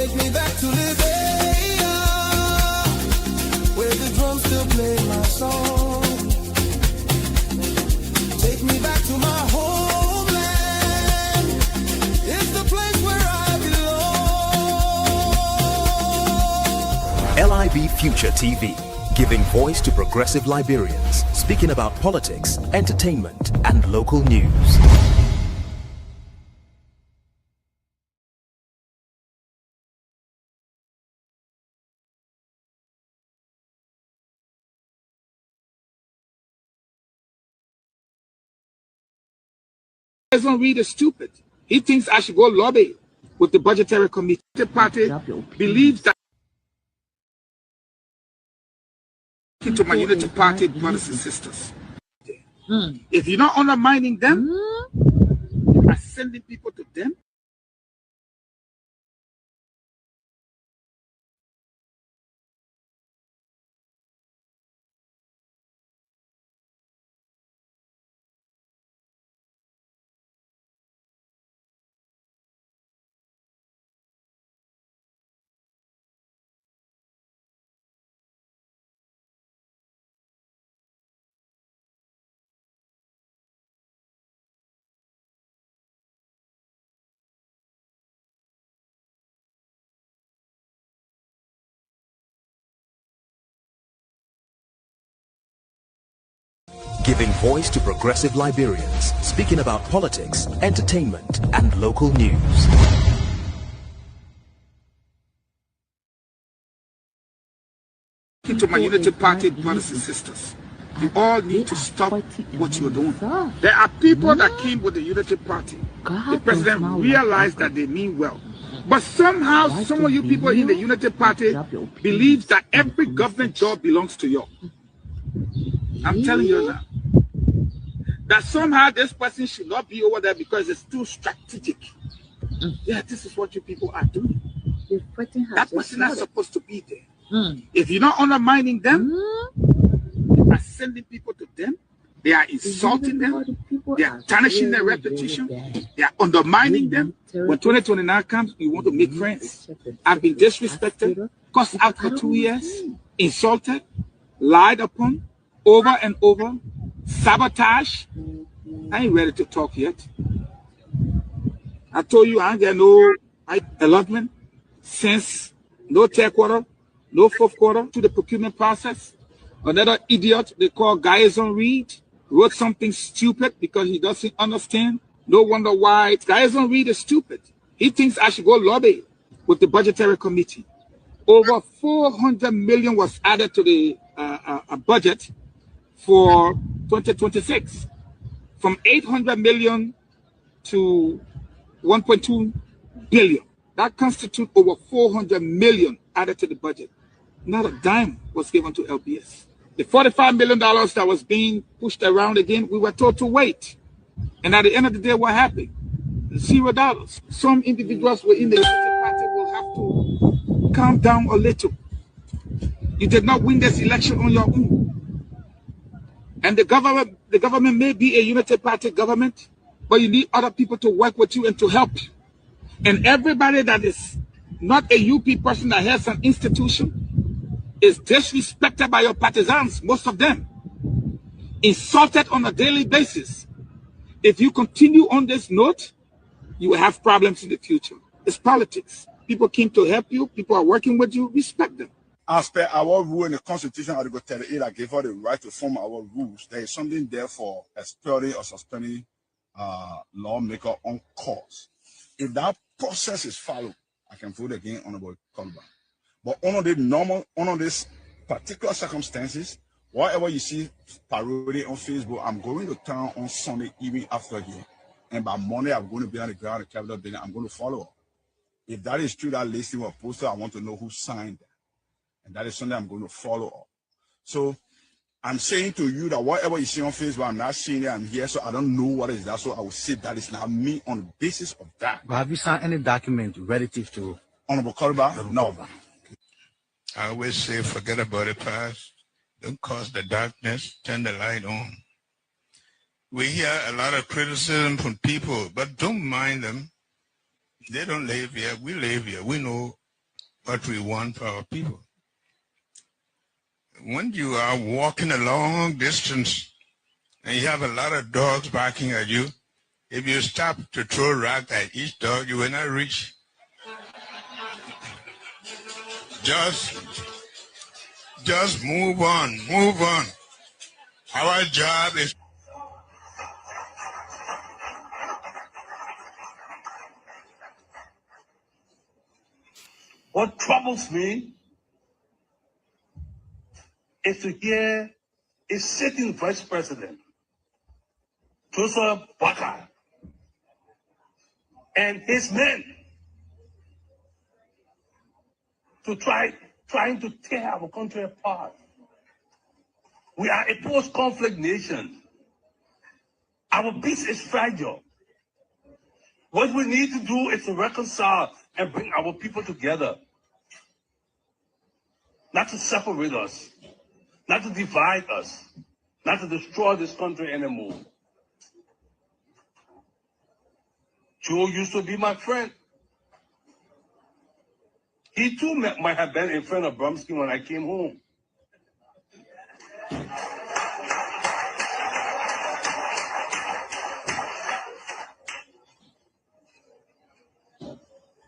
Take me back to Liberia, where the drums still play my song. Take me back to my homeland. It's the place where I belong. LIB Future TV, giving voice to progressive Liberians, speaking about politics, entertainment, and local news. President Reid is stupid. He thinks I should go lobby with the budgetary committee. The party believes that to my unity party brothers and sisters. If you're not undermining them, you are sending people to them. Giving voice to progressive Liberians, speaking about politics, entertainment, and local news. To my unity party brothers and sisters, you all need to stop what you're doing. There are people that came with the unity party. The president realized that they mean well. But somehow, some of you people in the unity party believes that every government job belongs to you. I'm telling you now. That somehow this person should not be over there because it's too strategic. Yeah, this is what you people are doing. That person is supposed to be there. If you're not undermining them, you are sending people to them. They are insulting them. They are tarnishing their reputation. They are undermining them. When 2029 comes, we want to make friends. I've been disrespected, cussed out for 2 years, insulted, lied upon, over and over, sabotage. I ain't ready to talk yet. I told you I ain't get no allotment since no third quarter, no fourth quarter to the procurement process. Another idiot they call Guyson Reid wrote something stupid because he doesn't understand. No wonder why Guyson Reid is stupid. He thinks I should go lobby with the budgetary committee. Over 400 million was added to the budget for 2026, from 800 million to 1.2 billion. That constitutes over 400 million added to the budget. Not a dime was given to LBS. The $45 million that was being pushed around again, we were told to wait. And at the end of the day, what happened? $0. Some individuals within the party will have to calm down a little. You did not win this election on your own. And the government may be a unity party government, but you need other people to work with you and to help you. And everybody that is not a UP person that has an institution is disrespected by your partisans, most of them. Insulted on a daily basis. If you continue on this note, you will have problems in the future. It's politics. People came to help you. People are working with you. Respect them. As per our rule in the Constitution, Article 38, that gave us the right to form our rules. There is something there for expelling or suspending lawmaker on cause. If that process is followed, I can vote again on the Columbine. But under these particular circumstances, whatever you see parading on Facebook, I'm going to town on Sunday evening after here. And by Monday, I'm going to be on the ground at the Capitol building. I'm going to follow up. If that is true, that listing was posted, I want to know who signed that. And that is something I'm going to follow up. So I'm saying to you that whatever you see on Facebook, I'm not seeing it. I'm here, so I don't know what is that. So I will say that is not me on the basis of that. But have you signed any document relative to Honorable Columbine? No. I always say, forget about the past. Don't cause the darkness. Turn the light on. We hear a lot of criticism from people, but don't mind them. They don't live here. We live here. We know what we want for our people. When you are walking a long distance and you have a lot of dogs barking at you, if you stop to throw rock at each dog, you will not reach. Just move on, move on. Our job is... What troubles me is to hear a sitting vice president, Joseph Baka, and his men trying to tear our country apart. We are a post-conflict nation. Our peace is fragile. What we need to do is to reconcile and bring our people together. Not to separate us, not to divide us, not to destroy this country anymore. Joe used to be my friend. He too might have been in front of Brumsky when I came home.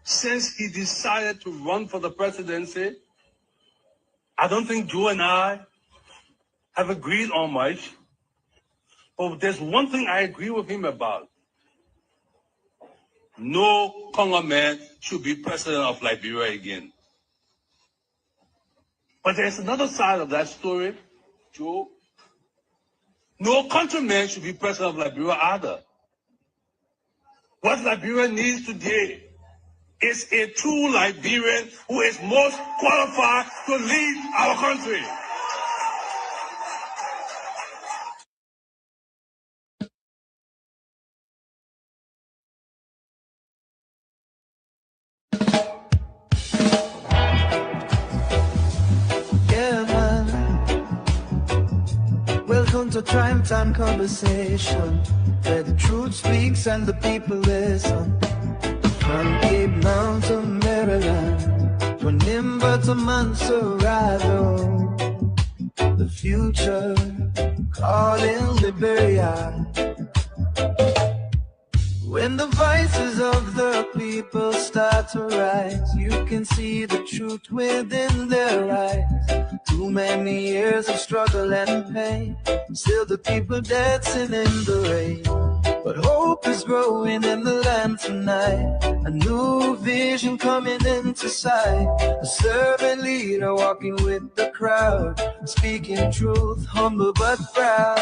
Since he decided to run for the presidency, I don't think Joe and I have agreed on much. But there's one thing I agree with him about. No Congo man should be president of Liberia again. But there's another side of that story, Joe. No countryman should be president of Liberia either. What Liberia needs today is a true Liberian who is most qualified to lead our country. Yeah, man. Welcome to Crime Time Conversation, where the truth speaks and the people listen. From Cape Mountain to Maryland, from Nimba to Montserrat, the future calling Liberia. When the voices of the people start to rise, you can see the truth within their eyes. Too many years of struggle and pain, still the people dancing in the rain. But hope is growing in the land tonight, a new vision coming into sight, a servant leader walking with the crowd, speaking truth, humble but proud.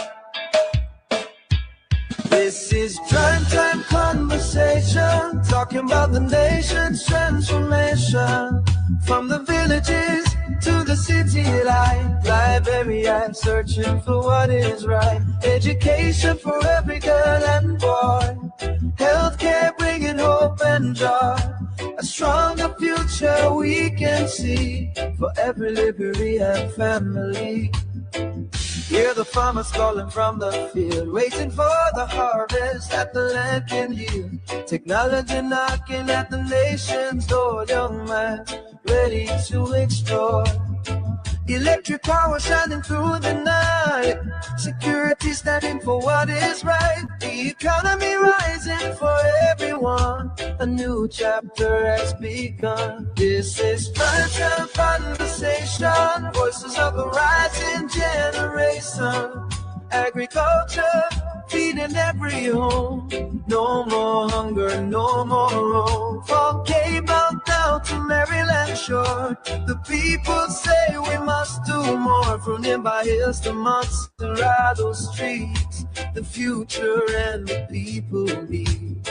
This is Prime Time Conversation, talking about the nation's transformation. From the villages to the city life, Liberia searching for what is right. Education for every girl and boy, healthcare bringing hope and joy. A stronger future we can see for every Liberian family. Hear the farmers calling from the field, waiting for the harvest that the land can yield. Technology knocking at the nation's door, young man ready to explore. Electric power shining through the night, security standing for what is right. The economy rising for everyone, a new chapter has begun. This is Prime Time Conversation, voices of a rising generation. Agriculture feeding every home, no more hunger, no more roam. From Cape Mountain down to Maryland shore, the people say we must do more. From nearby hills to Montserrat streets, the future and the people lead.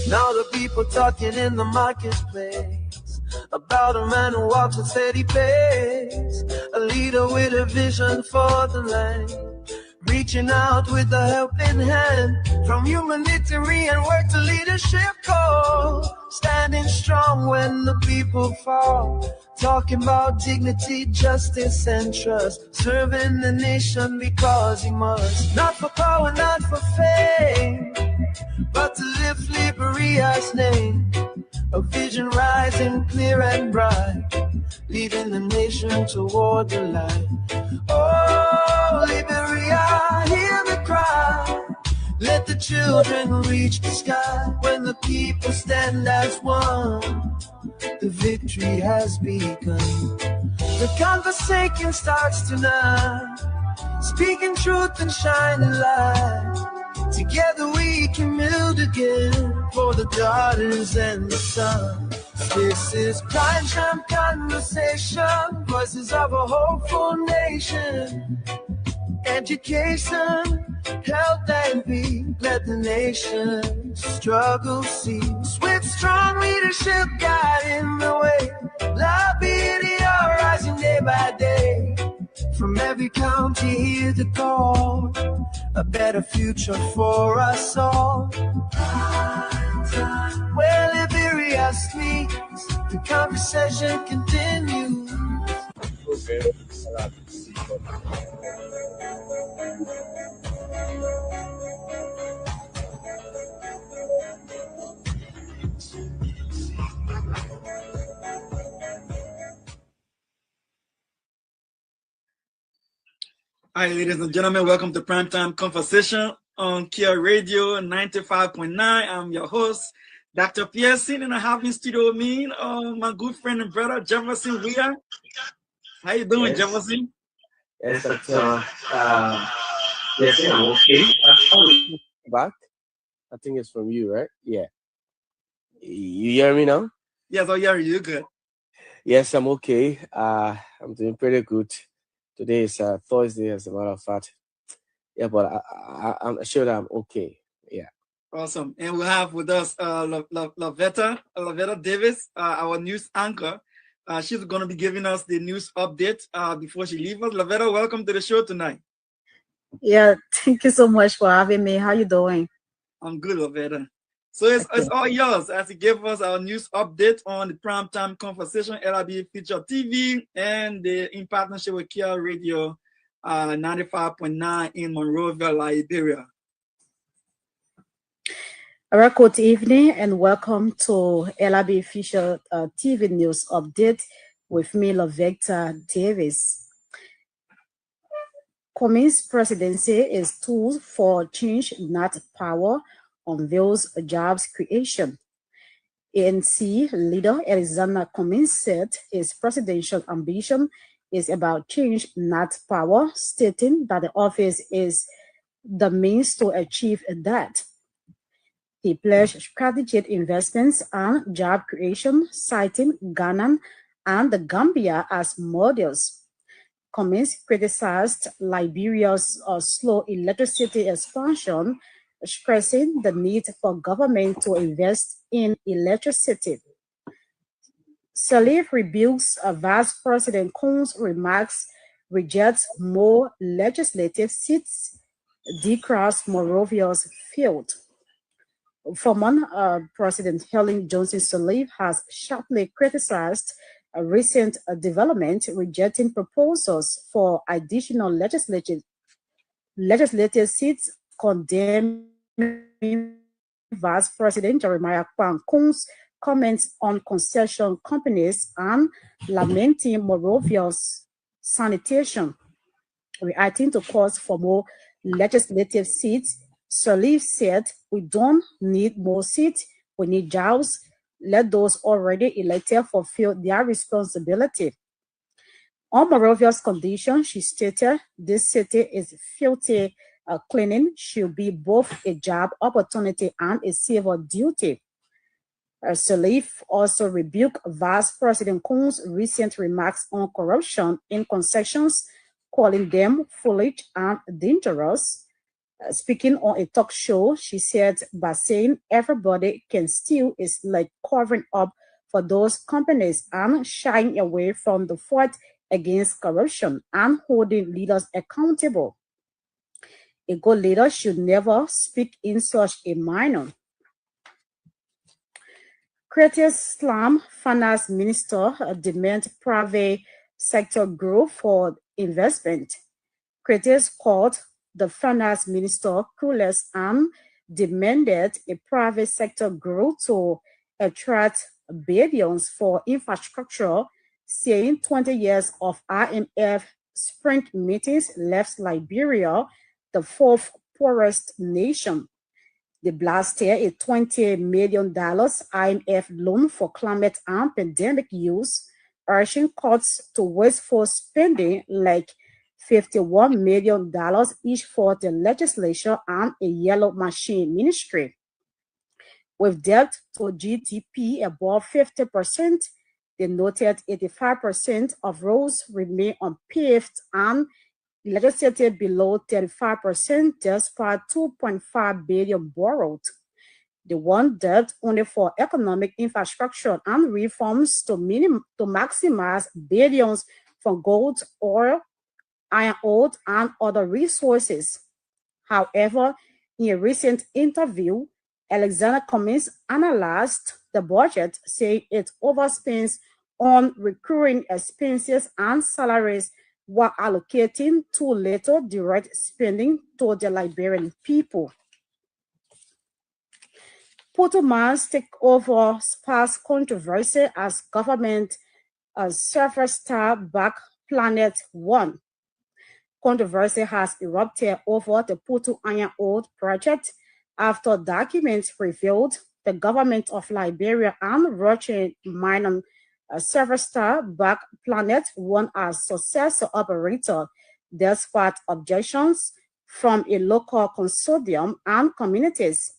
Now the people talking in the marketplace about a man who walks at steady pace, a leader with a vision for the land, reaching out with a helping hand. From humanitarian work to leadership call, standing strong when the people fall, talking about dignity, justice and trust, serving the nation because he must. Not for power, not for fame, but to lift Liberia's name. A vision rising rising clear and bright, leading the nation toward the light. Oh, Liberia, hear the cry. Let the children reach the sky. When the people stand as one, the victory has begun. The conversation starts tonight, speaking truth and shining light. Together we can build again for the daughters and the sons. This is Prime Time Conversation, voices of a hopeful nation. Education, health and peace, let the nation struggle cease. With strong leadership guiding the way, Liberia rising day by day. From every county hear the call, a better future for us all. Where Liberia sleeps, the conversation continues. Hi, ladies and gentlemen, welcome to Primetime Conversation on Kia Radio 95.9. I'm your host, Dr. Pearson, and I have in studio with me my good friend and brother, Jefferson Weir. How you doing, yes. Jefferson? Yes, Doctor. Yes, I'm okay. Back. I think it's from you, right? Yeah. You hear me now? Yes, I hear you. Good. Yes, I'm okay. I'm doing pretty good. Today is Thursday, as a matter of fact. Yeah, but I'm sure that I'm okay. Yeah. Awesome. And we have with us Lavetta Davis, our news anchor. She's going to be giving us the news update before she leaves us. Lavetta, welcome to the show tonight. Yeah, thank you so much for having me. How you doing? I'm good, Lavetta. So it's all yours as you give us our news update on the Primetime Conversation, LIB Future TV, and in partnership with Kia Radio 95.9 in Monrovia, Liberia. All right, good evening and welcome to LIB Future TV News Update with me, Lavetta Davis. Cummings' presidency is tools for change, not power, unveils jobs creation. ANC leader Alexander Cummings said his presidential ambition is about change, not power, stating that the office is the means to achieve that. He pledged strategic investments and job creation, citing Ghana and the Gambia as models. Cummings criticized Liberia's slow electricity expansion, stressing the need for government to invest in electricity. Salif rebukes Vice President Coons' remarks, rejects more legislative seats, decries Monrovia's field. Former President Helen Johnson Sirleaf has sharply criticized a recent development, rejecting proposals for additional legislative seats, condemning Vice President Jeremiah Kwankun's comments on concession companies and lamenting Monrovia's sanitation. Reacting to calls for more legislative seats, Sirleaf said, "We don't need more seats, we need jobs. Let those already elected fulfill their responsibility." On Monrovia's condition, she stated, "This city is filthy. Cleaning should be both a job opportunity and a civil duty." Sirleaf also rebuked Vice President Coons' recent remarks on corruption in concessions, calling them foolish and dangerous. Speaking on a talk show, she said, by saying everybody can steal is like covering up for those companies and shying away from the fight against corruption and holding leaders accountable. A good leader should never speak in such a manner. Creative Islam Finance Minister demands private sector growth for investment. Critics called the finance minister clueless and demanded a private sector growth to attract billions for infrastructure, saying 20 years of IMF sprint meetings left Liberia the fourth poorest nation. They blasted a $20 million IMF loan for climate and pandemic use, urging cuts to wasteful spending like $51 million each for the legislature and a yellow machine ministry. With debt to GDP above 50%, they noted 85% of roads remain unpaved and legislated below 35% despite $2.5 billion borrowed. They want debt only for economic infrastructure and reforms to maximize billions from gold, oil, iron ore, and other resources. However, in a recent interview, Alexander Cummings analyzed the budget, saying it overspends on recurring expenses and salaries while allocating too little direct spending to the Liberian people. Puerto-Man's takeover sparks controversy as government surfer star back Planet One. Controversy has erupted over the Puerto Iron Ore project after documents revealed the government of Liberia and Russian minor surfer star back Planet One as successor operator, despite objections from a local consortium and communities.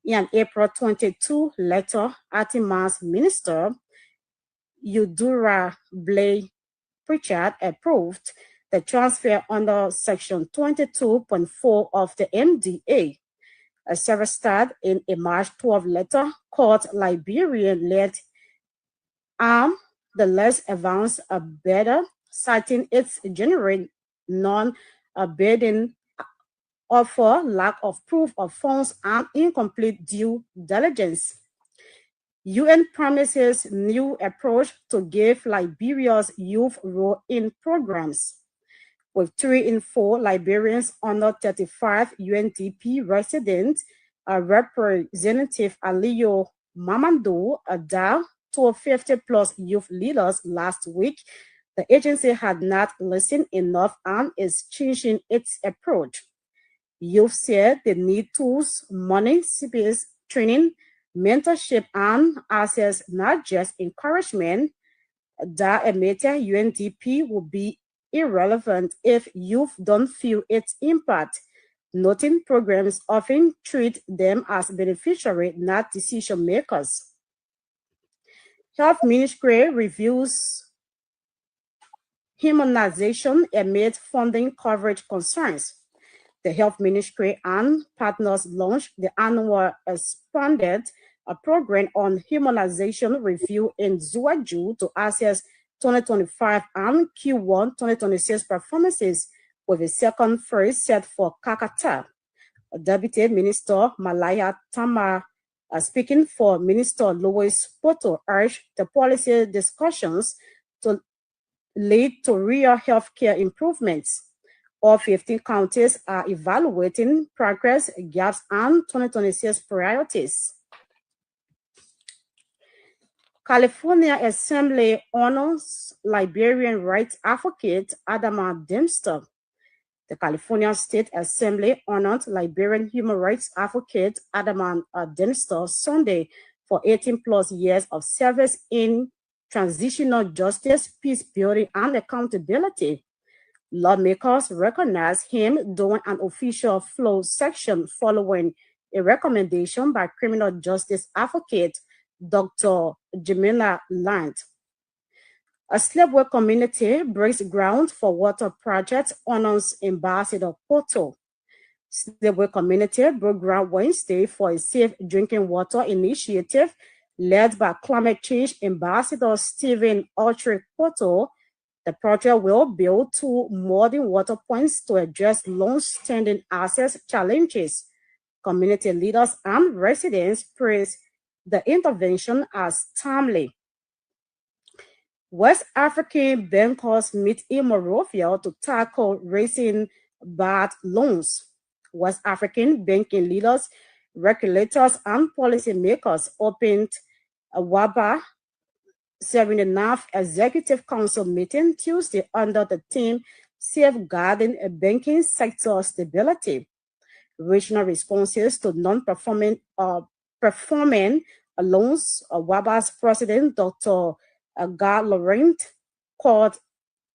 In an April 22 letter, Atima's minister, Eudora Blay Pritchard, approved the transfer under Section 22.4 of the MDA. A service started in a March 12 letter called Liberian-led the less advanced bidder, citing its generic non-bidding offer, lack of proof of funds, and incomplete due diligence. UN promises new approach to give Liberia's youth role in programs. With 3 in 4 Liberians under 35, UNDP resident Representative Aliyo Mamando Ada told 50-plus youth leaders last week the agency had not listened enough and is changing its approach. Youth said they need tools, money, space, training, mentorship, and access, not just encouragement. That admitted UNDP will be irrelevant if youth don't feel its impact, noting programs often treat them as beneficiaries, not decision makers. Health Ministry reviews immunization amid funding coverage concerns. The Health Ministry and partners launched the annual expanded program on immunization review in Zuaju to assess 2025 and Q1 2026 performances, with a second phase set for Kakata. Deputy Minister Malaya Tama, speaking for Minister Louis Poto, urged the policy discussions to lead to real healthcare improvements. All 15 counties are evaluating progress, gaps, and 2026 priorities. California Assembly honors Liberian rights advocate Adama Dempster. The California State Assembly honored Liberian human rights advocate Adama Dempster Sunday for 18-plus years of service in transitional justice, peace building, and accountability. Lawmakers recognized him during an official flow section following a recommendation by criminal justice advocate Dr. Jemina Land. A Slipway community breaks ground for water project honors Ambassador Poto. Slipway community broke ground Wednesday for a safe drinking water initiative led by climate change Ambassador Stephen Ulrich Poto. The project will build 2 modern water points to address long-standing access challenges. Community leaders and residents praise the intervention as timely. West African bankers meet in Monrovia to tackle raising bad loans. West African banking leaders, regulators, and policymakers opened WABA serving the 9th Executive Council meeting Tuesday under the theme Safeguarding a Banking Sector Stability. Regional responses to non-performing performing loans. WABA's president, Dr. Gar Laurent, called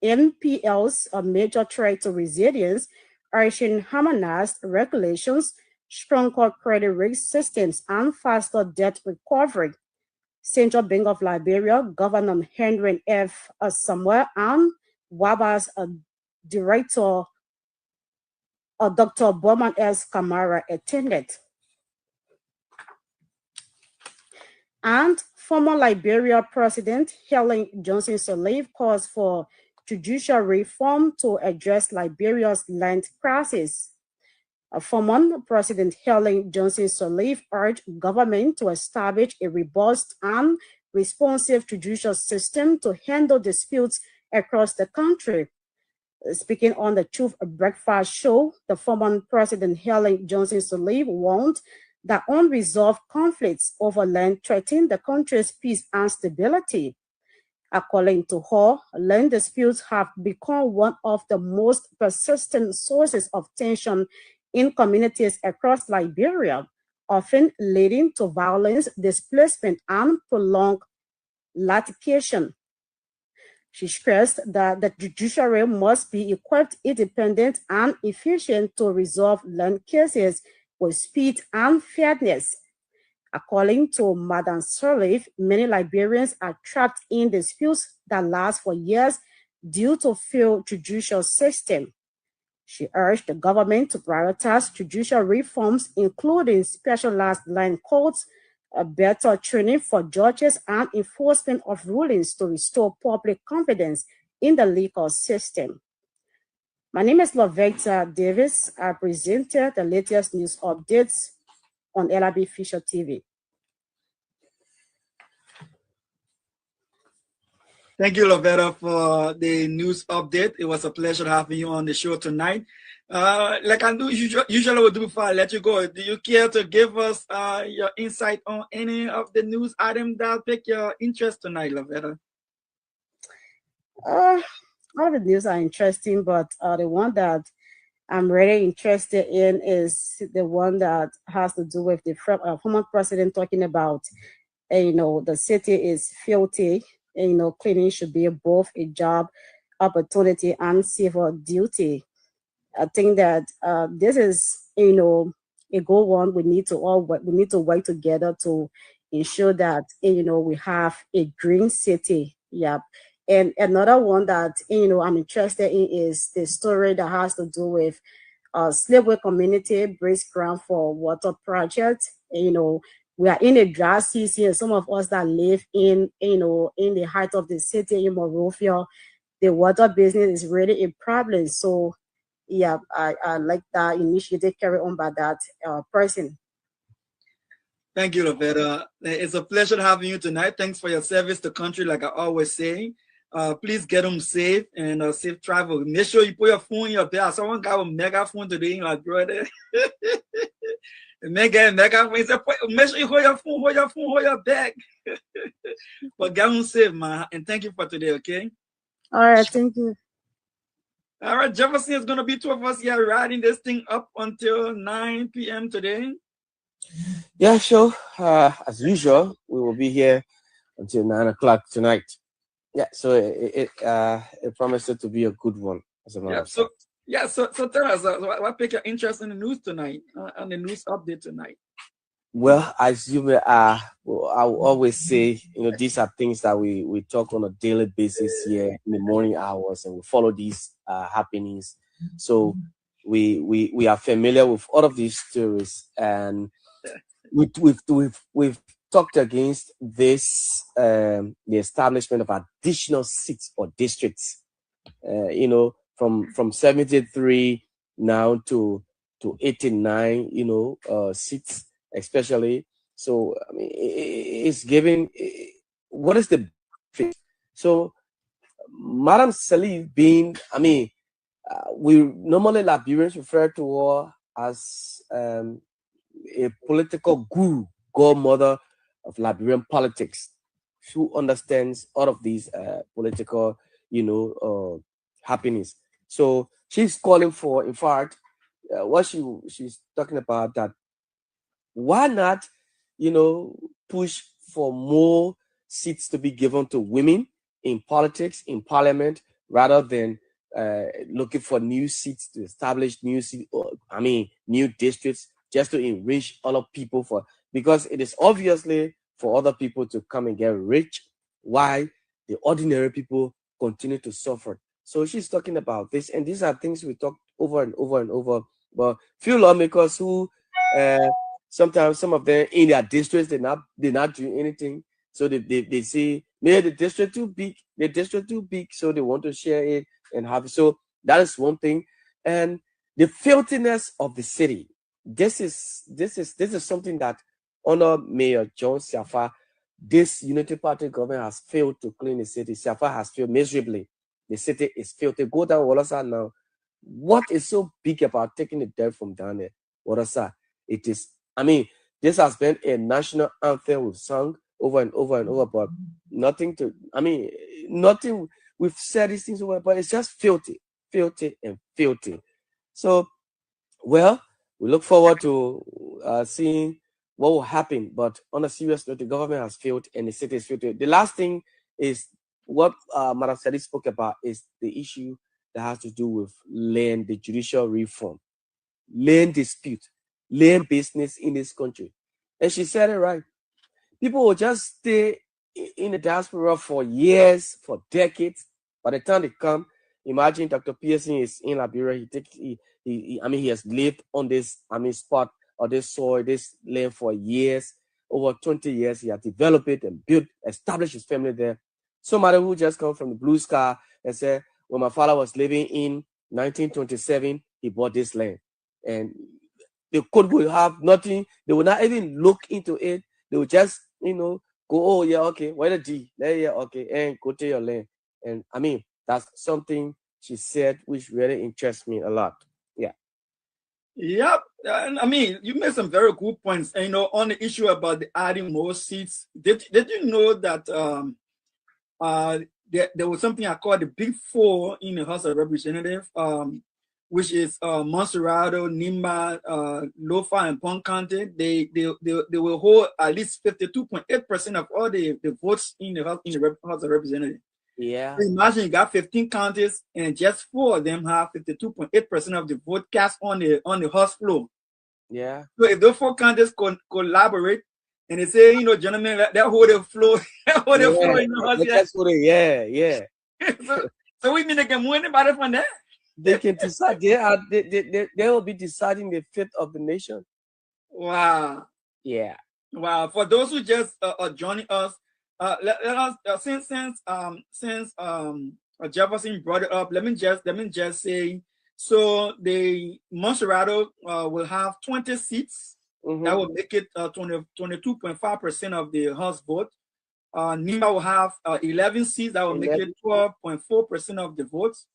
NPLs a major threat to resilience, urging harmonized regulations, stronger credit risk systems, and faster debt recovery. Central Bank of Liberia Governor Henry F. Samuel and WABA's director Dr. Bowman S. Kamara attended. And former Liberia President Helen Johnson Sirleaf calls for judicial reform to address Liberia's land crisis. Former President Helen Johnson Sirleaf urged government to establish a robust and responsive judicial system to handle disputes across the country. Speaking on the Truth Breakfast show, the former President Helen Johnson Sirleaf warned that unresolved conflicts over land threaten the country's peace and stability. According to her, land disputes have become one of the most persistent sources of tension in communities across Liberia, often leading to violence, displacement, and prolonged litigation. She stressed that the judiciary must be equipped, independent, and efficient to resolve land cases with speed and fairness. According to Madam Sirleaf, many Liberians are trapped in disputes that last for years due to failed judicial system. She urged the government to prioritize judicial reforms, including specialized land courts, a better training for judges, and enforcement of rulings to restore public confidence in the legal system. My name is Lovetta Davis. I presented the latest news updates on LIB Future TV. Thank you, Lovetta, for the news update. It was a pleasure having you on the show tonight. Like I do usually would do before I let you go, do you care to give us your insight on any of the news items that pick your interest tonight, Lovetta? All of the news are interesting, but the one that I'm really interested in is the one that has to do with the former president talking about, the city is filthy. Cleaning should be both a job opportunity and civil duty. I think that this is, a good one. We need to work together to ensure that we have a green city. Yep. And another one that I'm interested in is the story that has to do with slavery community breaks ground for water project. We are in a dry season. Some of us that live in the heart of the city in Monrovia, the water business is really a problem. So yeah, I like that initiative carried on by that person. Thank you, Lovetta. It's a pleasure having you tonight. Thanks for your service to country, like I always say. Please get them safe and safe travel. Make sure you put your phone in your bag. Someone got a megaphone today in my brother. Make sure you hold your bag. But get them safe, man. And thank you for today, okay? All right, thank you. All right, Jefferson is going to be two of us here riding this thing up until 9 p.m. today. Yeah, sure. As usual, we will be here until 9 o'clock tonight. Yeah, so it promises to be a good one. As a matter of fact. So tell us, what piqued your interest in the news tonight, on the news update tonight? Well, as you may, I will always say, these are things that we talk on a daily basis here in the morning hours, and we follow these happenings. So we are familiar with all of these stories, and we've talked against this the establishment of additional seats or districts. From 73 now to 89, seats. Especially, so I mean, it's giving. What is the benefit? So, Madam Sirleaf being, we normally Liberians refer to her as a political guru, godmother of Liberian politics, who understands all of these political, happenings. So she's calling for, in fact, what she's talking about, that why not, push for more seats to be given to women in politics, in parliament, rather than looking for new seats to establish new new districts, just to enrich other people, because it is obviously for other people to come and get rich, while the ordinary people continue to suffer. So she's talking about this, and these are things we talk over and over and over. But few lawmakers who sometimes some of them in their districts they're not doing anything. So they say maybe the district too big, so they want to share it and have it. So that is one thing. And the filthiness of the city. This is something that under Mayor John Siafa, this Unity Party government has failed to clean the city. Siafa has failed miserably. The city is filthy. Go down Wolasa now. What is so big about taking the dirt from down there? Wolasa? It is, this has been a national anthem we've sung over and over and over, but nothing. We've said these things over, but it's just filthy. So, well, we look forward to seeing what will happen. But on a serious note, the government has failed and the city is filthy. The last thing is what Madam Sadi spoke about, is the issue that has to do with land, the judicial reform, land dispute, land business in this country. And she said it right. People will just stay in the diaspora for years, for decades. By the time they come, imagine Dr. Pearson is in Liberia. He has lived on this spot or this soil, this land for years, over 20 years. He has developed it and built, established his family there. Somebody who just come from the blue sky and said, when my father was living in 1927, he bought this land. And the court will have nothing. They will not even look into it. They will just, go, oh, yeah, okay, where the D? Yeah, okay, and go to your land. And that's something she said which really interests me a lot. Yeah. Yep. You made some very good points. And, on the issue about the adding more seats, did you know that there was something I call the Big Four in the House of Representatives, which is Monserrado, Nimba, Lofa, and Pond County. They will hold at least 52.8% of all the votes in the House of Representatives. Yeah. So imagine you got 15 counties and just 4 of them have 52.8% of the vote cast on the House floor. Yeah. So if those 4 counties collaborate and they say, gentlemen, that hold the floor, floor in the House. Yeah. So we mean they can win anybody from that? They can decide. They will be deciding the fate of the nation. Wow. Yeah. Wow. For those who just are joining us, let us since Jefferson brought it up, let me just say, so the Monserrado will have 20 seats. Mm-hmm. That will make it 22.5% of the House vote. Nimba will have 11 seats. That will make it 12.4% of the votes.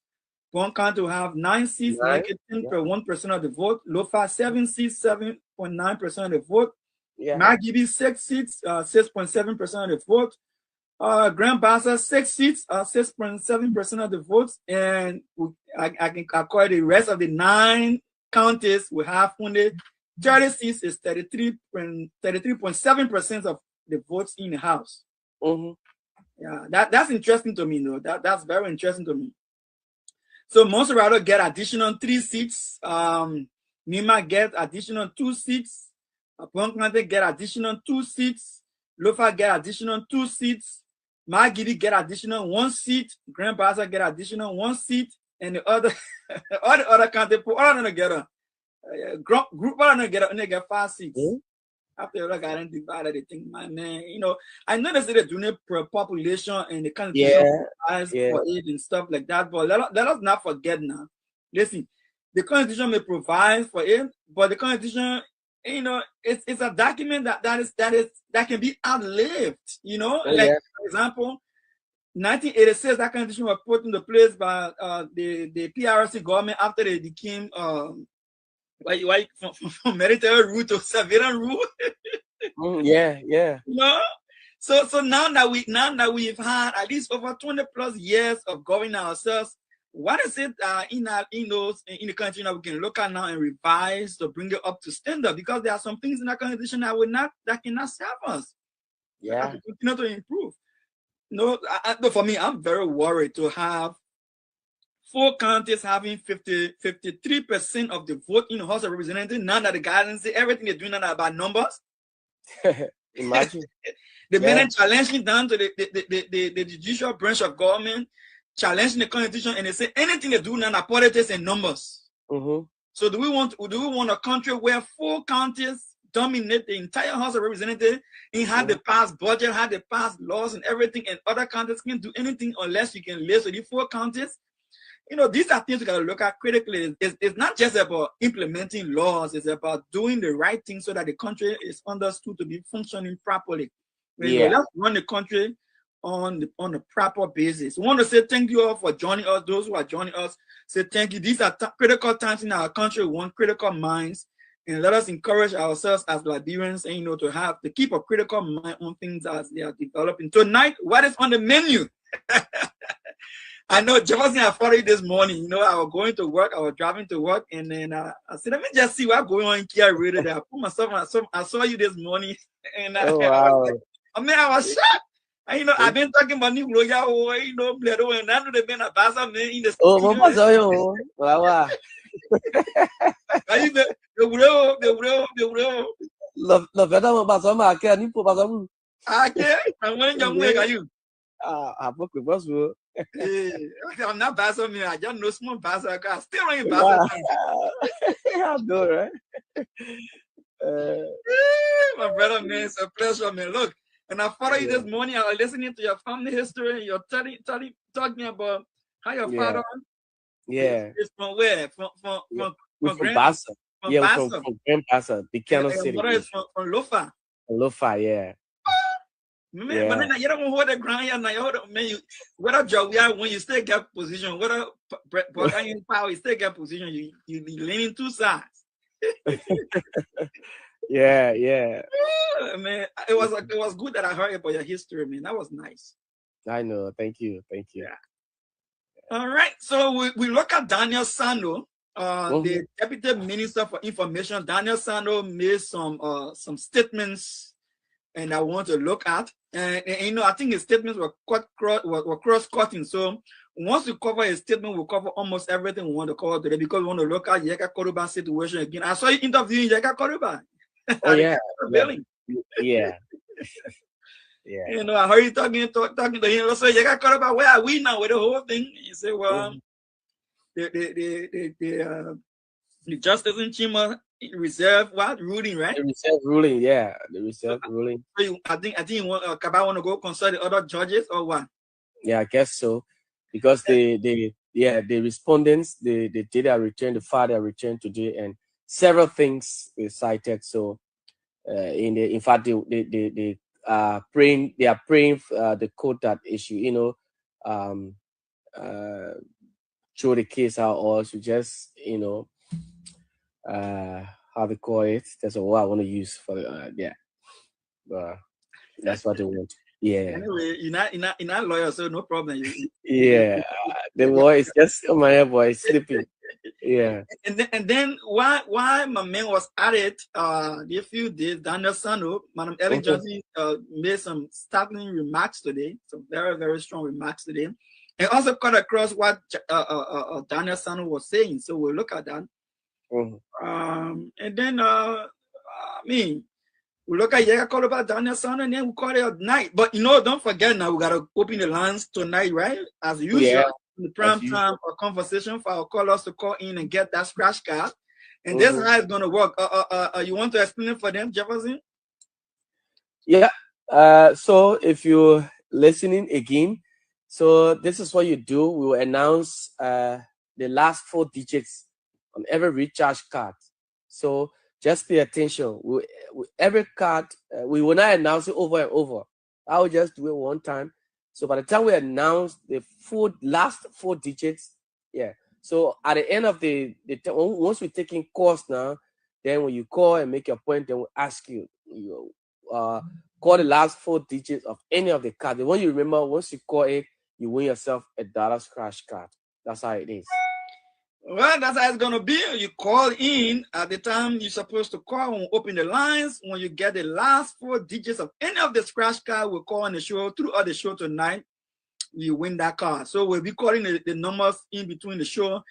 Pond County will have 9 seats, make it 10.1% of the vote. Lofa 7 seats, 7.9% of the vote. Yeah. Magibi 6 seats, 6.7% of the vote. Grand Bassa 6 seats, 6.7% of the votes. And I call the rest of the 9 counties will have only 30 seats, is 33.7% of the votes in the House. Mm-hmm. Yeah, that's interesting to me, though. That's very interesting to me. So Monserrado get additional 3 seats. Nima get additional 2 seats. Pond County get additional 2 seats. Lofa get additional 2 seats. Magidi get additional 1 seat. Grand Bassa get additional 1 seat. And the other, all the other county, all of them together, group all of them together, and they get 5 seats. Mm-hmm. After all got divided, they think, my man, I know they do it per population and the constitution for it and stuff like that, but let us not forget now. Listen, the constitution may provide for it, but the constitution, it's a document that can be outlived. For example, 1986, that constitution was put into place by the PRC government after they became from military rule to civilian rule. Yeah, yeah. You know? So now that we've had at least over 20 plus years of governing ourselves, what is it in the country that we can look at now and revise to bring it up to standard? Because there are some things in our constitution that cannot serve us. Yeah. To continue to improve. No, for me, I'm very worried to have 4 counties having 53% of the vote in the House of Representatives. Now that the guidance say everything they're doing now about numbers. Imagine. The men challenging down to the judicial branch of government, challenging the constitution, and they say anything they do now are politics and numbers. So do we want a country where 4 counties dominate the entire House of Representatives and have the past budget, have the past laws and everything, and other counties can't do anything unless you can live with the 4 counties? You know, these are things we got to look at critically. It's not just about implementing laws, it's about doing the right thing so that the country is understood to be functioning properly. You know, let's run the country on a proper basis. We want to say thank you all for joining us. Those who are joining us, say thank you. These are critical times in our country. We want critical minds, and let us encourage ourselves as Liberians, and to keep a critical mind on things as they are developing. Tonight, what is on the menu? I know Jefferson, I followed you this morning. You know, I was going to work, I was driving to work, and then I said, let me just see what's going on in Kia Radio. I put myself on, I saw you this morning, and I was shocked. And, I've been talking about new lawyer, Bledo, and I know they've been a bastard man in the studio. Wow. I'm not bastard man. I just know small bastard. I still ain't bastard. I know, right? My brother, man, it's a pleasure, man. Look, and I follow you this morning. I was listening to your family history. You're talking about how your father is from where? From Bassa. From Grand Bassa, Bicano City. Your mother is from Lofa. Lofa, yeah. Man, but you don't hold the ground here. Now, what a job we are when you still get position. What a power, you still get position. You leaning 2 sides. Yeah. Man, it was good that I heard about your history, man. That was nice. I know. Thank you. Yeah. All right. So we look at Daniel Sando, the Deputy Minister for Information. Daniel Sando made some statements, and I want to look at. And I think his statements were cross-cutting. So once we cover his statement, we'll cover almost everything we want to cover today because we want to look at Yeka Koruba situation again. I saw you interviewing Yeka Koruba. Oh, yeah. Yeah. I heard you talking to him. So Yeka Koruba, where are we now with the whole thing? He said, well, the justice in Chima reserve ruling, right? The reserve ruling, yeah. The reserve ruling. So I think you want Kaba want to go consult the other judges or what? Yeah, I guess so. Because the respondents, they did their return, the father returned today, and several things were cited. So in fact they are praying the court that issue, throw the case out, or to just how they call it. That's what I want to use for that's what they want. Yeah. Anyway, you're not lawyer, so no problem. Yeah. The boy is just my head boy sleeping. Yeah. And then why my man was at it a few days, Daniel Sando, Madam Ellen Johnson made some startling remarks today, some very, very strong remarks today. And also cut across what Daniel Sando was saying. So we'll look at that. And then we look at Yeka call about Daniel Sando, and then we call it at night. But don't forget now, we gotta open the lines tonight, right? As usual, in the prime time for conversation for our callers to call in and get that scratch card. And this is how it's gonna work. You want to explain it for them, Jefferson? Yeah. So if you're listening again, so this is what you do. We will announce the last 4 digits on every recharge card. So just pay attention. Every card, we will not announce it over and over. I will just do it one time. So by the time we announce the last 4 digits, so at the end of the once we're taking calls now, then when you call and make your point, then we'll ask you, call the last 4 digits of any of the cards. The one you remember, once you call it, you win yourself a $1 scratch card. That's how it is. Well, that's how it's gonna be. You call in at the time you're supposed to call. When we open the lines, when you get the last 4 digits of any of the scratch card, we'll call on the show. Throughout the show tonight, you win that card. So we'll be calling the numbers in between the show.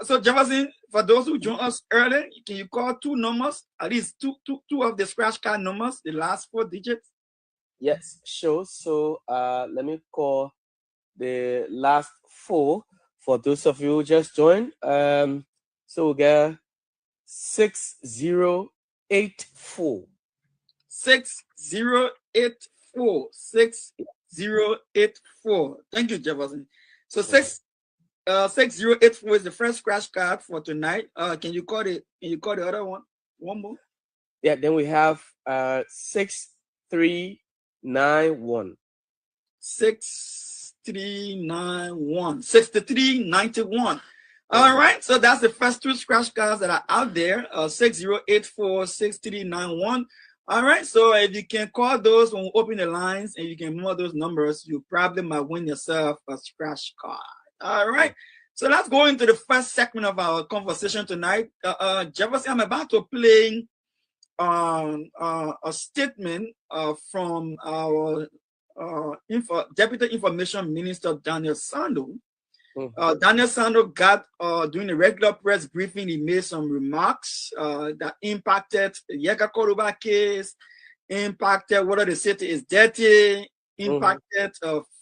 So Jefferson, for those who joined us early, can you call 2 numbers, at least two of the scratch card numbers, the last 4 digits? Yes, sure. So let me call the last 4 for those of you who just joined. So we'll get 6084. 6084. 6084. Thank you, Jefferson. So 6084 is the first scratch card for tonight. Can you call the other one? One more. Yeah, then we have 6391. 6391. 6391. All right, so that's the first 2 scratch cards that are out there. 6084, 6391. All right, so if you can call those when we open the lines and you can remember those numbers, you probably might win yourself a scratch card. All right, so let's go into the first segment of our conversation tonight. Jefferson, I'm about to play a statement from our Deputy Information Minister Daniel Sando. Daniel Sando got during a regular press briefing, he made some remarks that impacted the Yega Koruba case, impacted whether the city is dirty, impacted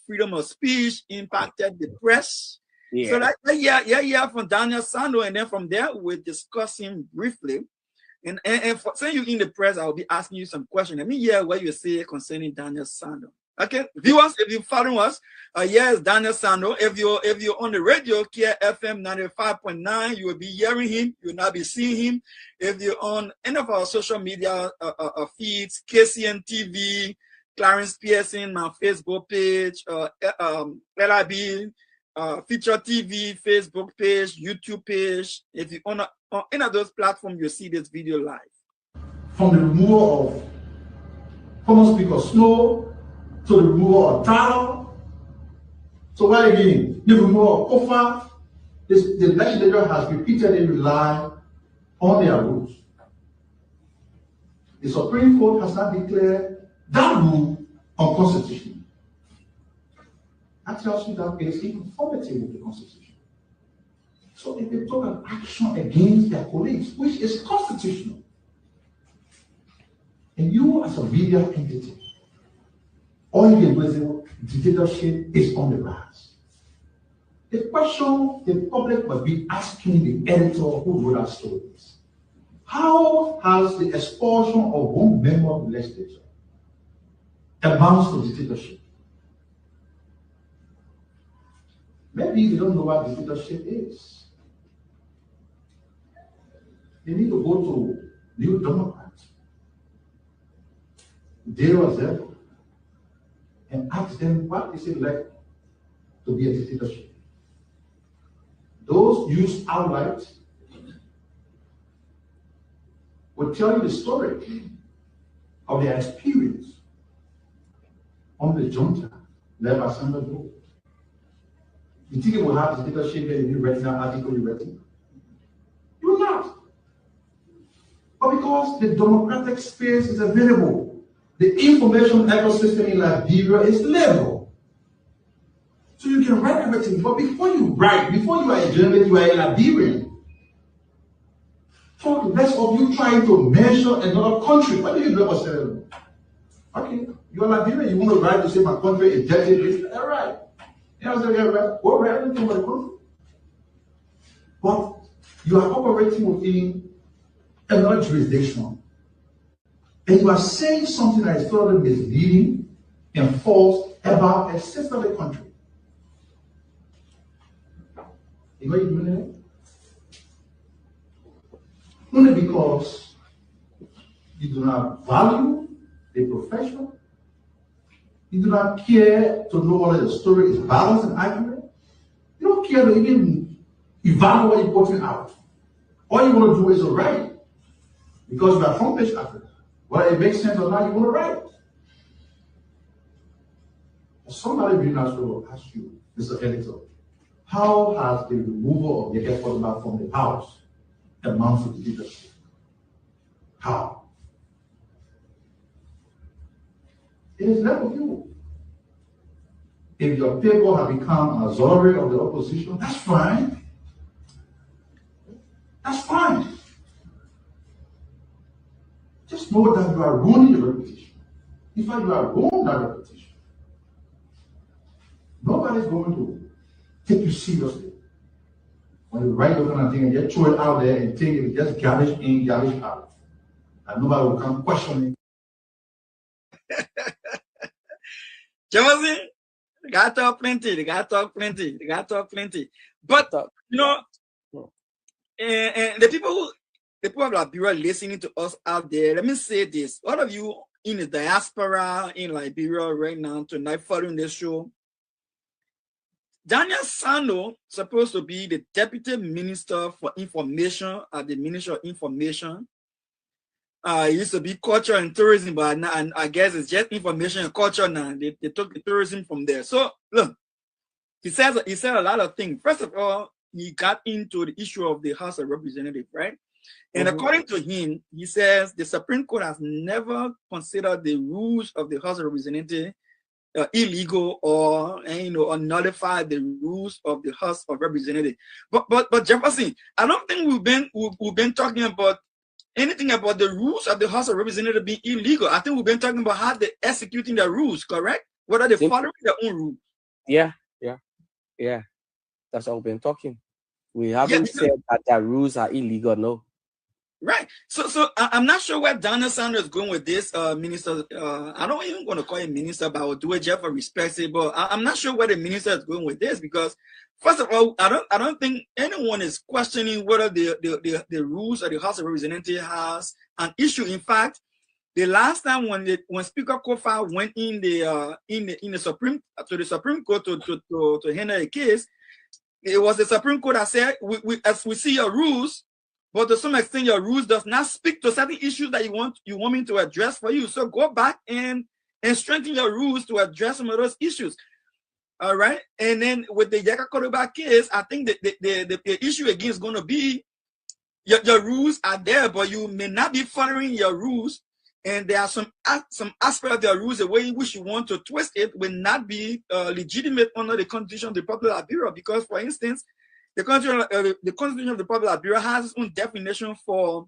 freedom of speech, impacted the press. Yeah. So yeah, from Daniel Sando, and then from there we'll discuss him briefly. And for saying you in the press, I'll be asking you some questions. Let me hear what you say concerning Daniel Sando. Okay, viewers, if you follow us, yes, Daniel Sando. If you're on the radio, Kia FM 95.9, you will be hearing him. You will not be seeing him. If you're on any of our social media feeds, KCN TV, Clarence Pearson, my Facebook page, LIB Future TV, Facebook page, YouTube page. If you're on any of those platforms, you'll see this video live. From the removal of common speaker Snow, to the removal of Taro. So why again? The removal of Kofa, the legislature has repeatedly relied on their rules. The Supreme Court has not declared that rule unconstitutional. That tells you that it is in conformity with the Constitution. So if they took an action against their colleagues, which is constitutional, and you as a media entity, all you can do is dictatorship is on the rise. The question the public must be asking the editor who wrote our stories: how has the expulsion of one member of the legislature amounts to dictatorship? Maybe they don't know what dictatorship is. They need to go to New Democrats, Dale Zero, and ask them what is it like to be a dictatorship. Those used outright will tell you the story of their experience on the junta led by Sandra Gould. You think it will have dictatorship if you read that article you read? You will not. But because the democratic space is available, the information ecosystem in Liberia is level. So you can write everything, but before you write, before you are a journalist, you are a Liberian. Talk less of you trying to measure another country. What do you do about Senegal? Okay, you are Liberian, you want to write to say my country is dirty, all right. You know, so you're right. Go write anything about the country. But you are operating within another jurisdiction. And you are saying something that is totally misleading and false about a sister country. You know what you're doing there? Only because you do not value the profession, you do not care to know whether the story is balanced and accurate, you don't care to even evaluate what you're putting out. All you want to do is write because you are from Africa. Whether it makes sense or not, you want to write. Somebody reading that show will ask you, Mr. Editor, how has the removal of the Yeke Quarterback from the House amounted to leadership? How? It is left with you. If your people have become an auxiliary of the opposition, that's fine. That's fine. Just know that you are ruining your reputation. In fact, you are ruining that reputation. Nobody's going to take you seriously when you write those kind of thing and just throw it out there and think it's just garbage in, garbage out. And nobody will come questioning. Jefferson, they got to talk plenty. They got to talk plenty. They got to talk plenty. But you know, and the people of Liberia listening to us out there, let me say this: all of you in the diaspora in Liberia right now tonight following this show, Daniel Sano supposed to be the Deputy Minister for Information at the Ministry of Information. It used to be culture and tourism, but now, and I guess it's just information and culture now. They took the tourism from there. So look, he said a lot of things. First of all, he got into the issue of the House of Representatives, right? And according to him, he says the Supreme Court has never considered the rules of the House of Representatives illegal or or nullified the rules of the House of Representatives. But Jefferson, I don't think we've been talking about anything about the rules of the House of Representatives being illegal. I think we've been talking about how they're executing their rules, correct? Whether they're following their own rules. Yeah. That's all we've been talking. We haven't said that their rules are illegal, no. Right. So I'm not sure where Daniel Sanders is going with this, minister. I don't even want to call him minister, but I will do it just for respect. But I'm not sure where the minister is going with this because, first of all, I don't think anyone is questioning whether the rules of the House of Representatives has an issue. In fact, the last time when Speaker Kofa went in the Supreme Court to handle a case, it was the Supreme Court that said, as we see your rules, but to some extent your rules does not speak to certain issues that you want me to address for you. So go back and strengthen your rules to address some of those issues. All right. And then with the Yeke Quarterback case, I think that the issue again is going to be your rules are there, but you may not be following your rules. And there are some aspect of your rules, the way in which you want to twist it will not be legitimate under the Constitution of the Republic of Liberia. Because, for instance, the Constitution of the Republic of Liberia has its own definition for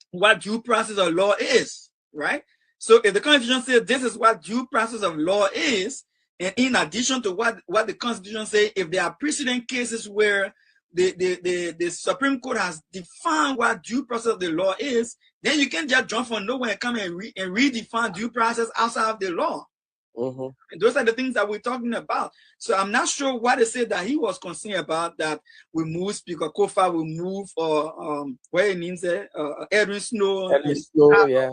what due process of law is, right? So if the Constitution says this is what due process of law is, and in addition to what the Constitution says, if there are precedent cases where the Supreme Court has defined what due process of the law is, then you can just jump from nowhere and come and redefine due process outside of the law. And those are the things that we're talking about. So I'm not sure what they said that he was concerned about, that we move Speaker Kofa, we move where it means Edwin Snow. Yeah.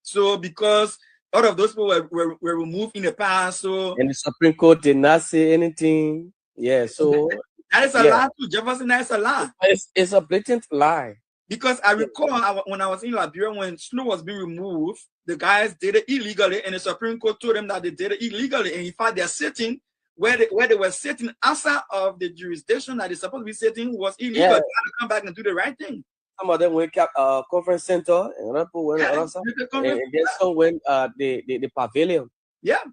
So because all of those people were removed in the past, so and the Supreme Court did not say anything. Yeah, so that is a lie too, Jefferson. That is a lie. It's a blatant lie. Because I recall when I was in Liberia, when Snow was being removed, the guys did it illegally, and the Supreme Court told them that they did it illegally. And in fact, they're sitting where they were sitting outside of the jurisdiction that they're supposed to be sitting was illegal. They had to come back and do the right thing. Some of them went conference center, and other people went and then some went the pavilion. Yeah.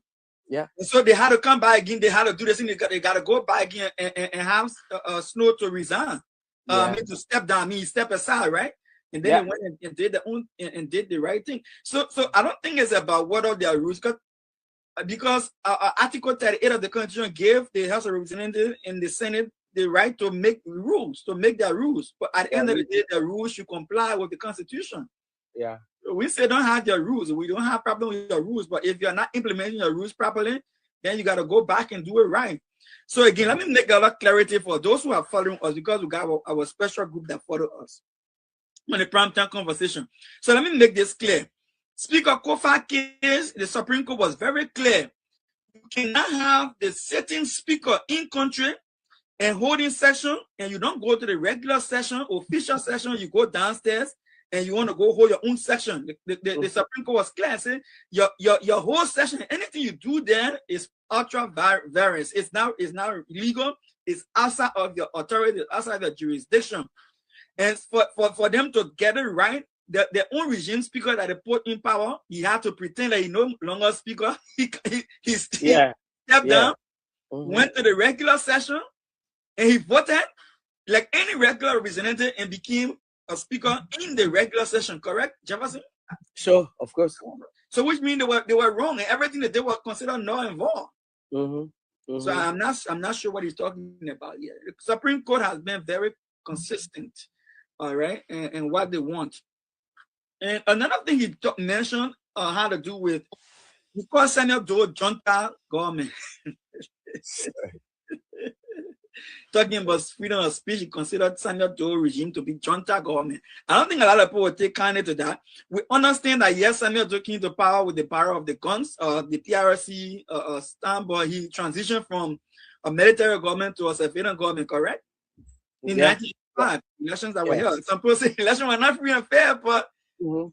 And so they had to come back again. They had to do this thing. They got to go back again and have Snow to resign. To step down, step aside, right? And then they went and did did the right thing. So I don't think it's about what are their rules, because Article 38 of the Constitution gave the House of Representatives and the Senate the right to make rules, to make their rules. But at the end of the day, the rules should comply with the Constitution. Yeah. We say don't have your rules. We don't have problem with your rules, but if you're not implementing your rules properly, then you got to go back and do it right. So again, let me make a lot of clarity for those who are following us, because we got our special group that follow us on the primetime conversation. So let me make this clear. Speaker Kofa case, the Supreme Court was very clear. You cannot have the sitting speaker in country and holding session, and you don't go to the regular session, official session, you go downstairs and you want to go hold your own session. The Supreme Court was clear, saying your whole session, anything you do there is ultra variance. It's now illegal. It's outside of your authority, outside of your jurisdiction. And for them to get it right, their own regime speaker that they put in power, he had to pretend that he no longer speaker. He stepped down, went to the regular session, and he voted like any regular representative and became a speaker in the regular session. Correct, Jefferson? Sure, of course. So which means they were wrong, and everything that they were considered null and void. So I'm not sure what he's talking about here. The Supreme Court has been very consistent, all right, and what they want. And another thing he mentioned had to do with, he called Samuel Doe junta government. Talking about freedom of speech, he considered Samuel Doe regime to be junta government. I don't think a lot of people will take kindly to that. We understand that yes, Samuel Doe came to power with the power of the guns, the PRC stamp, but he transitioned from a military government to a civilian government, correct? In 1985, elections that were held. Some people say elections were not free and fair, but well,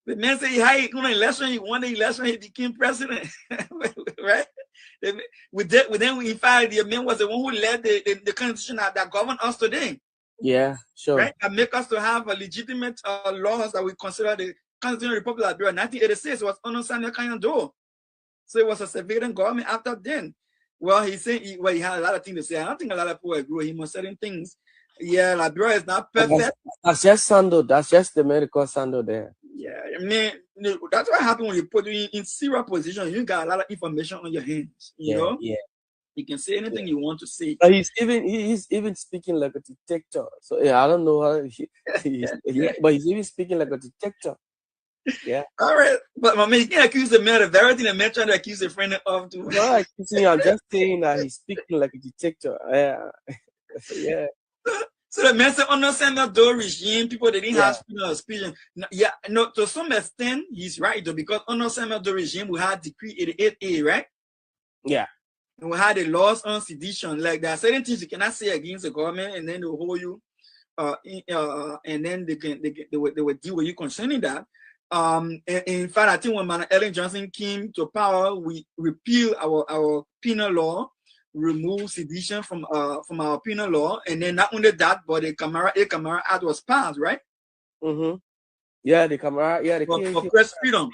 the man said he had an election, he won the election, he became president, right? Within in fact, the man was the one who led the constitution that governed us today. Yeah, sure. Right? That make us to have a legitimate laws that we consider the Constitutional Republic of Liberia. 1986 was under Samuel Doe. So it was a civilian government after then. Well, he said he had a lot of things to say. I don't think a lot of people agree with him on certain things. Yeah, Liberia is not perfect. That's just Sando. That's just the medical Sando there. Yeah, I mean, that's what happens when you put you in serious position. You got a lot of information on your hands. You know? Yeah. You can say anything you want to say. But he's even speaking like a detector. So yeah, I don't know how but he's even speaking like a detector. Yeah. All right, but my man, you can't accuse the man of everything the man trying to accuse a friend of. Too. No, I'm just saying that he's speaking like a detector. Yeah. Yeah. So the man said under Samuel Doe regime, people they didn't have freedom of speech. Yeah, no, to some extent he's right though, because under Samuel Doe regime we had Decree 88A, right? Yeah. And we had the laws on sedition. Like there are certain things you cannot say against the government, and then they'll hold you, and then they will deal with you concerning that. In fact, I think when Manuel Ellen Johnson came to power, we repealed our penal law, remove sedition from our penal law, and then not only that, but the Camara Act was passed, right? Yeah, the Camara, for press freedom.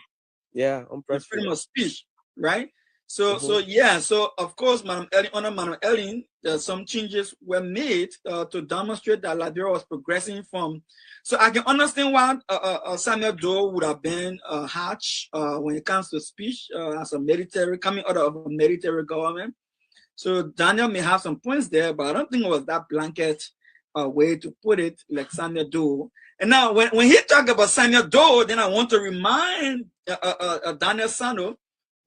Yeah, on press freedom of speech, right? So so of course, under Manuel Ellen, some changes were made to demonstrate that Liberia was progressing from. So I can understand why Samuel Doe would have been harsh when it comes to speech as a military, coming out of a military government. So Daniel may have some points there, but I don't think it was that blanket way to put it, like Samuel Doe. And now when he talked about Samuel Doe, then I want to remind Daniel Sano,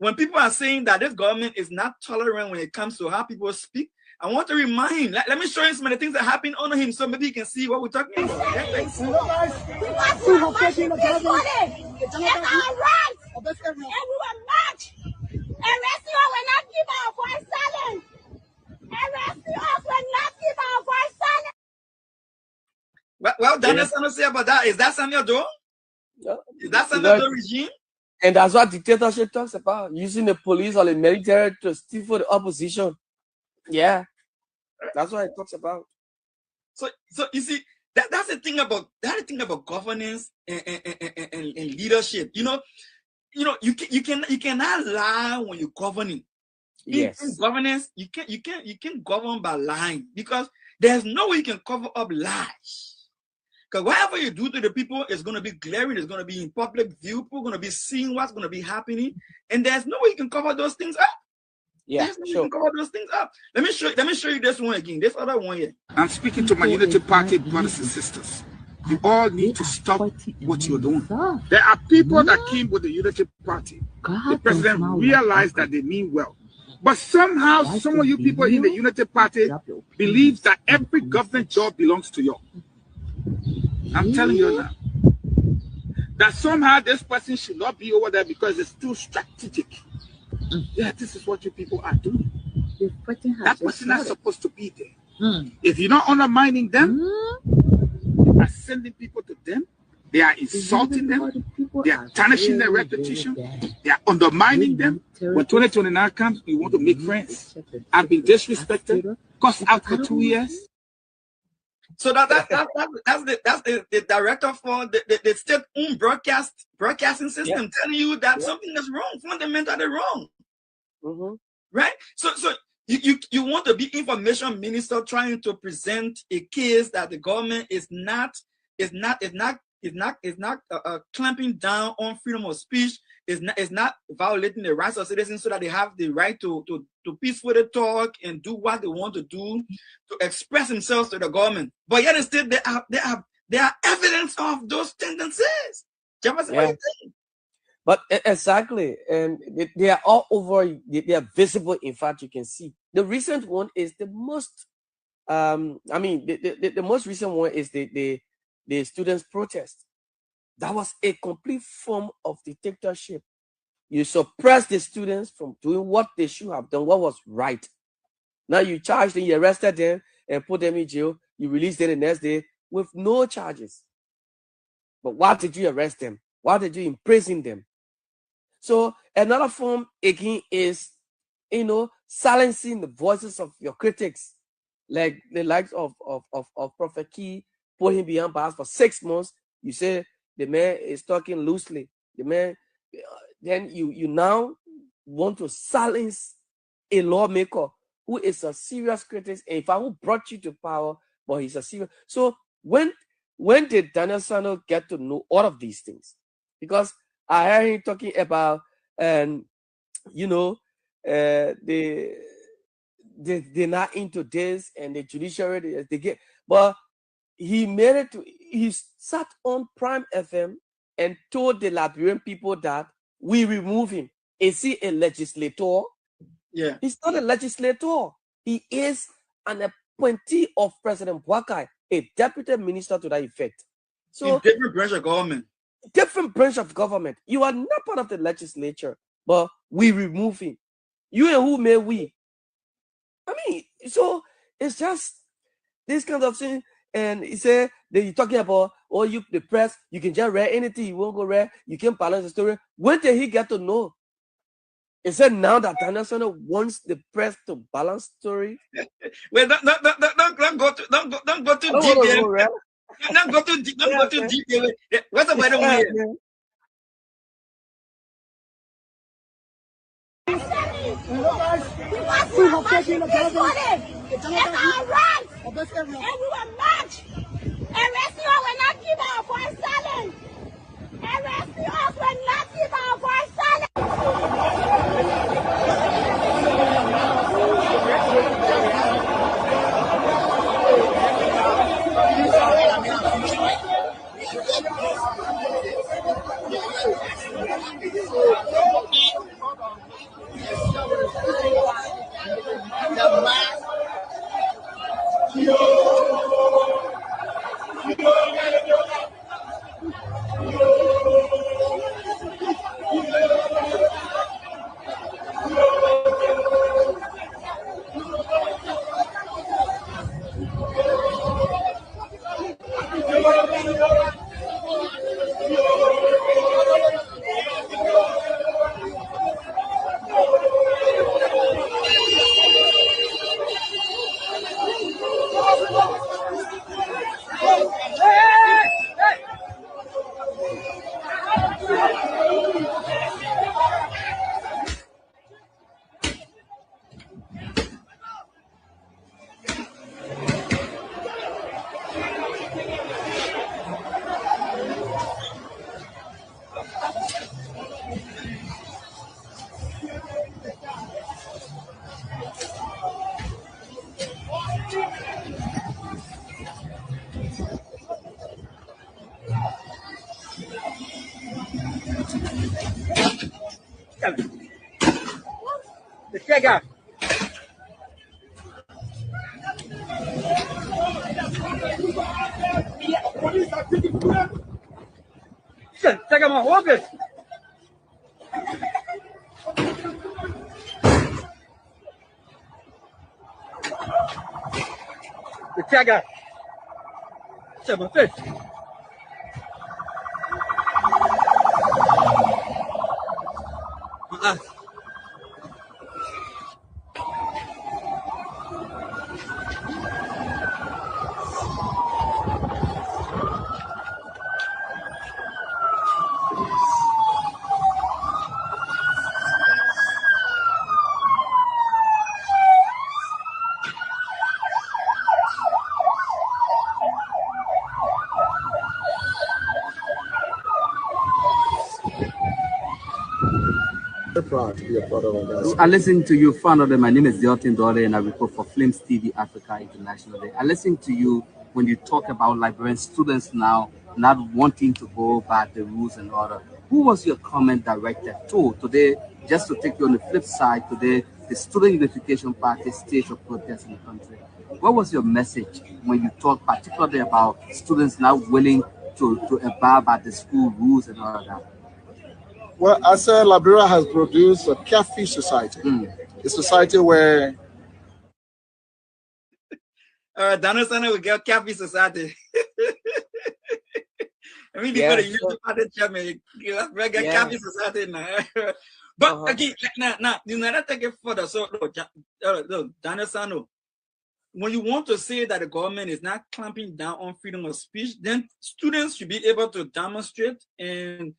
when people are saying that this government is not tolerant when it comes to how people speak, I want to remind him. Let me show him some of the things that happened under him, so maybe you can see what we're talking about. Okay, thanks. It's our right, and we will march. Arrest you will not give our voice silence. Arrest you will not give our voice silence. Well, Daniel Sano say about that. Is that Samuel Doe? Is that Samuel Doe regime? And that's what dictatorship talks about, using the police or the military to steal for the opposition. Yeah, that's what it talks about. So you see, that's the thing about governance and leadership. You cannot lie when you're governing. In governance, you can't govern by lying, because there's no way you can cover up lies. Because whatever you do to the people is going to be glaring, it's going to be in public view, people are going to be seeing what's going to be happening, and there's no way you can cover those things up. Yeah, there's no way you can cover those things up. Let me show you this one again, this other one here. I'm speaking to my Unity Party brothers and sisters. You all need to stop what you're doing. There are people that came with the Unity Party. The president realized that they mean well. But somehow, some of you people in the Unity Party believe that every government job belongs to you. I'm telling you now. That somehow this person should not be over there because it's too strategic. Yeah, this is what you people are doing. That person is supposed to be there. If you're not undermining them, you are sending people to them, They are insulting them. They are tarnishing their reputation. They are undermining them. When 2029 comes, we want to make friends. I've been disrespected, cussed out for 2 years. So that's the director for the state-owned broadcasting system telling you that something is wrong, fundamentally wrong. Right? So you want to be information minister trying to present a case that the government is not clamping down on freedom of speech, is not violating the rights of citizens so that they have the right to peacefully talk and do what they want to do, to express themselves to the government. But yet instead there are evidence of those tendencies. Jefferson, what do you think? But exactly, and they are all over. They are visible. In fact, you can see the recent one is the most. The most recent one is the students' protest. That was a complete form of dictatorship. You suppress the students from doing what they should have done, what was right. Now you charge them, you arrested them and put them in jail. You release them the next day with no charges. But why did you arrest them? Why did you imprison them? So another form again is, silencing the voices of your critics, like the likes of Prophet Key, put him behind bars for 6 months. You say the man is talking loosely. The man, then you now want to silence a lawmaker who is a serious critic, and in fact who brought you to power, but he's a serious. So when did Daniel Sano get to know all of these things? Because I heard him talking about, they're not into this, and the judiciary they get, but he made it to. He sat on Prime FM and told the Liberian people that we remove him. Is he a legislator? Yeah, he's not a legislator. He is an appointee of President Bwakai, a deputy minister to that effect. So in different branch of government. Different branch of government. You are not part of the legislature, but we remove him. You and who may we? I mean, so it's just this kind of thing. And he said that you're talking about, you the press, you can just read anything you won't go read, you can balance the story. When did he get to know? He said now that Daniel Sano wants the press to balance story. Well, don't go too deep there. Don't go too deep there. What's the matter with you? It's our right, and we will march. Arrest you will not give our voice silent. Arrest you will not give our voice silent. The checker. Check out my office. The checker. Check my fish. Proud to be a part of that. I listen to you, founder. My name is Delton Dore, and I report for Flames TV Africa International Day. I listen to you when you talk about Liberian students now not wanting to go by the rules and order. Who was your comment directed to today? Just to take you on the flip side, today the Student Unification Party stage of protest in the country. What was your message when you talk particularly about students now willing to abide by the school rules and all of that? Well, I said Liberia has produced a carefree society. A society where Daniel Sanders will get carefree society. I mean, Yeah, the youth party chairman, get carefree society now. But again, now, you know, take it further. So, Daniel Sanders, when you want to say that the government is not clamping down on freedom of speech, then students should be able to demonstrate and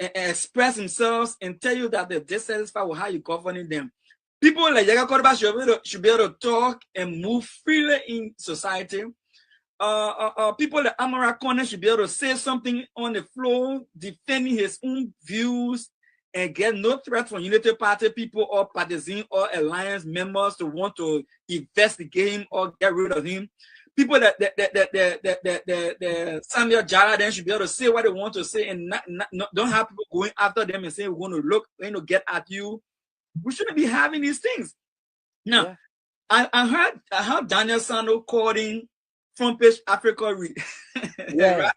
express themselves and tell you that they're dissatisfied with how you're governing them. People like Yaga Korba should be able to talk and move freely in society. People like Amara Kone should be able to say something on the floor, defending his own views, and get no threat from Unity Party people or partisan or alliance members to want to investigate him or get rid of him. People that Samuel Jara then should be able to say what they want to say and not don't have people going after them and saying we're going to get at you. We shouldn't be having these things. Now, I heard Daniel Sando calling Front Page Africa Read. Right?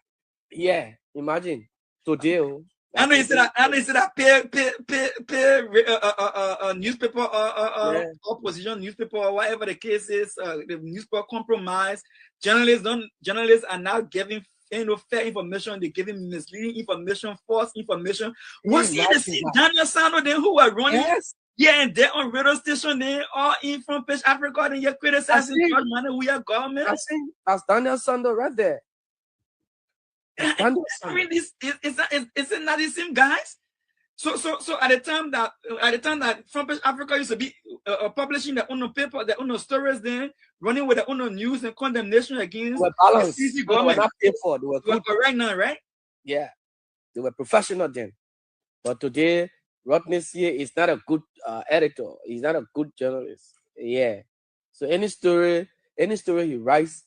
Yeah, imagine today. I know you said that pay newspaper opposition newspaper or whatever the case is, the newspaper compromise. Journalists are now giving fair information. They're giving misleading information, false information. Was it the same Daniel Sando then who were running? Yes. Yeah, and they're on radio station. They are in Front Page Africa. Then you're criticizing George Mane. We are government. That's Daniel Sando right there. I mean, it's not the same guys. So at the time that Front Page Africa used to be publishing their own paper, their own stories, then running with their own news and condemnation against the government. They were correct now, right? Yeah, they were professional then. But today, Rodney here is not a good editor. He's not a good journalist. Yeah. So any story he writes,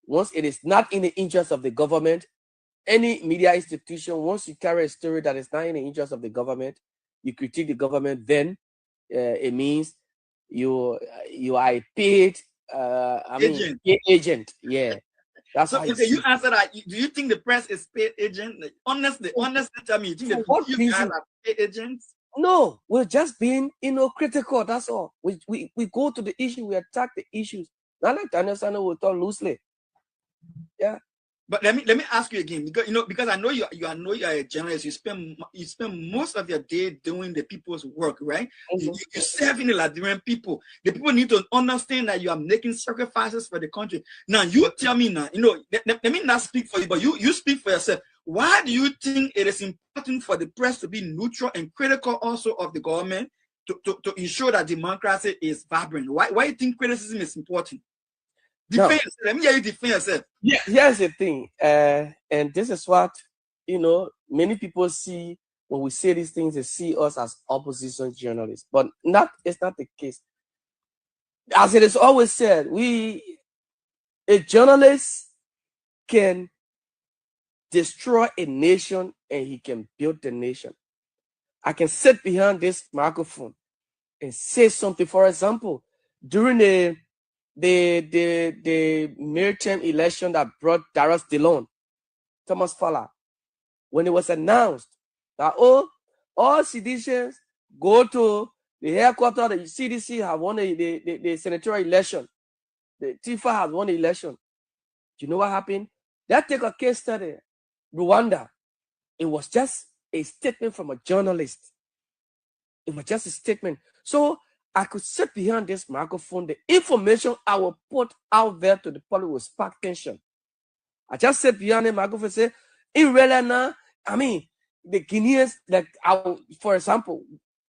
once it is not in the interest of the government, any media institution, once you carry a story that is not in the interest of the government, you critique the government, then it means you are a paid agent. Yeah. That's so. How Okay, you answer that. Do you think the press is paid agent? Honestly, tell me, you think you guys are paid agents? No, we're just being critical. That's all. We go to the issue, we attack the issues. Not like Daniel Sano will talk loosely. Yeah. But let me ask you again, because I know you are a journalist. You spend most of your day doing the people's work, right? You're serving the Liberian people. The people need to understand that you are making sacrifices for the country. Now you tell me now, let me not speak for you, but you speak for yourself. Why do you think it is important for the press to be neutral and critical also of the government to ensure that democracy is vibrant? Why do you think criticism is important? Defend yourself. Let me hear you defend yourself. Yeah. Here's the thing, and this is what many people see when we say these things. They see us as opposition journalists, but it's not the case. As it is always said, a journalist can destroy a nation and he can build the nation. I can sit behind this microphone and say something. For example, during the midterm election that brought Darius Dillon, Thomas Fowler, when it was announced that all citizens go to the headquarters, the CDC have won the senatorial election, the TIFA has won the election. Do you know what happened? That take a case study, Rwanda. It was just a statement from a journalist. It was just a statement. So I could sit behind this microphone. The information I will put out there to the public will spark tension. I just sit behind the microphone and say, in real now, I mean, the Guineans, like, for example,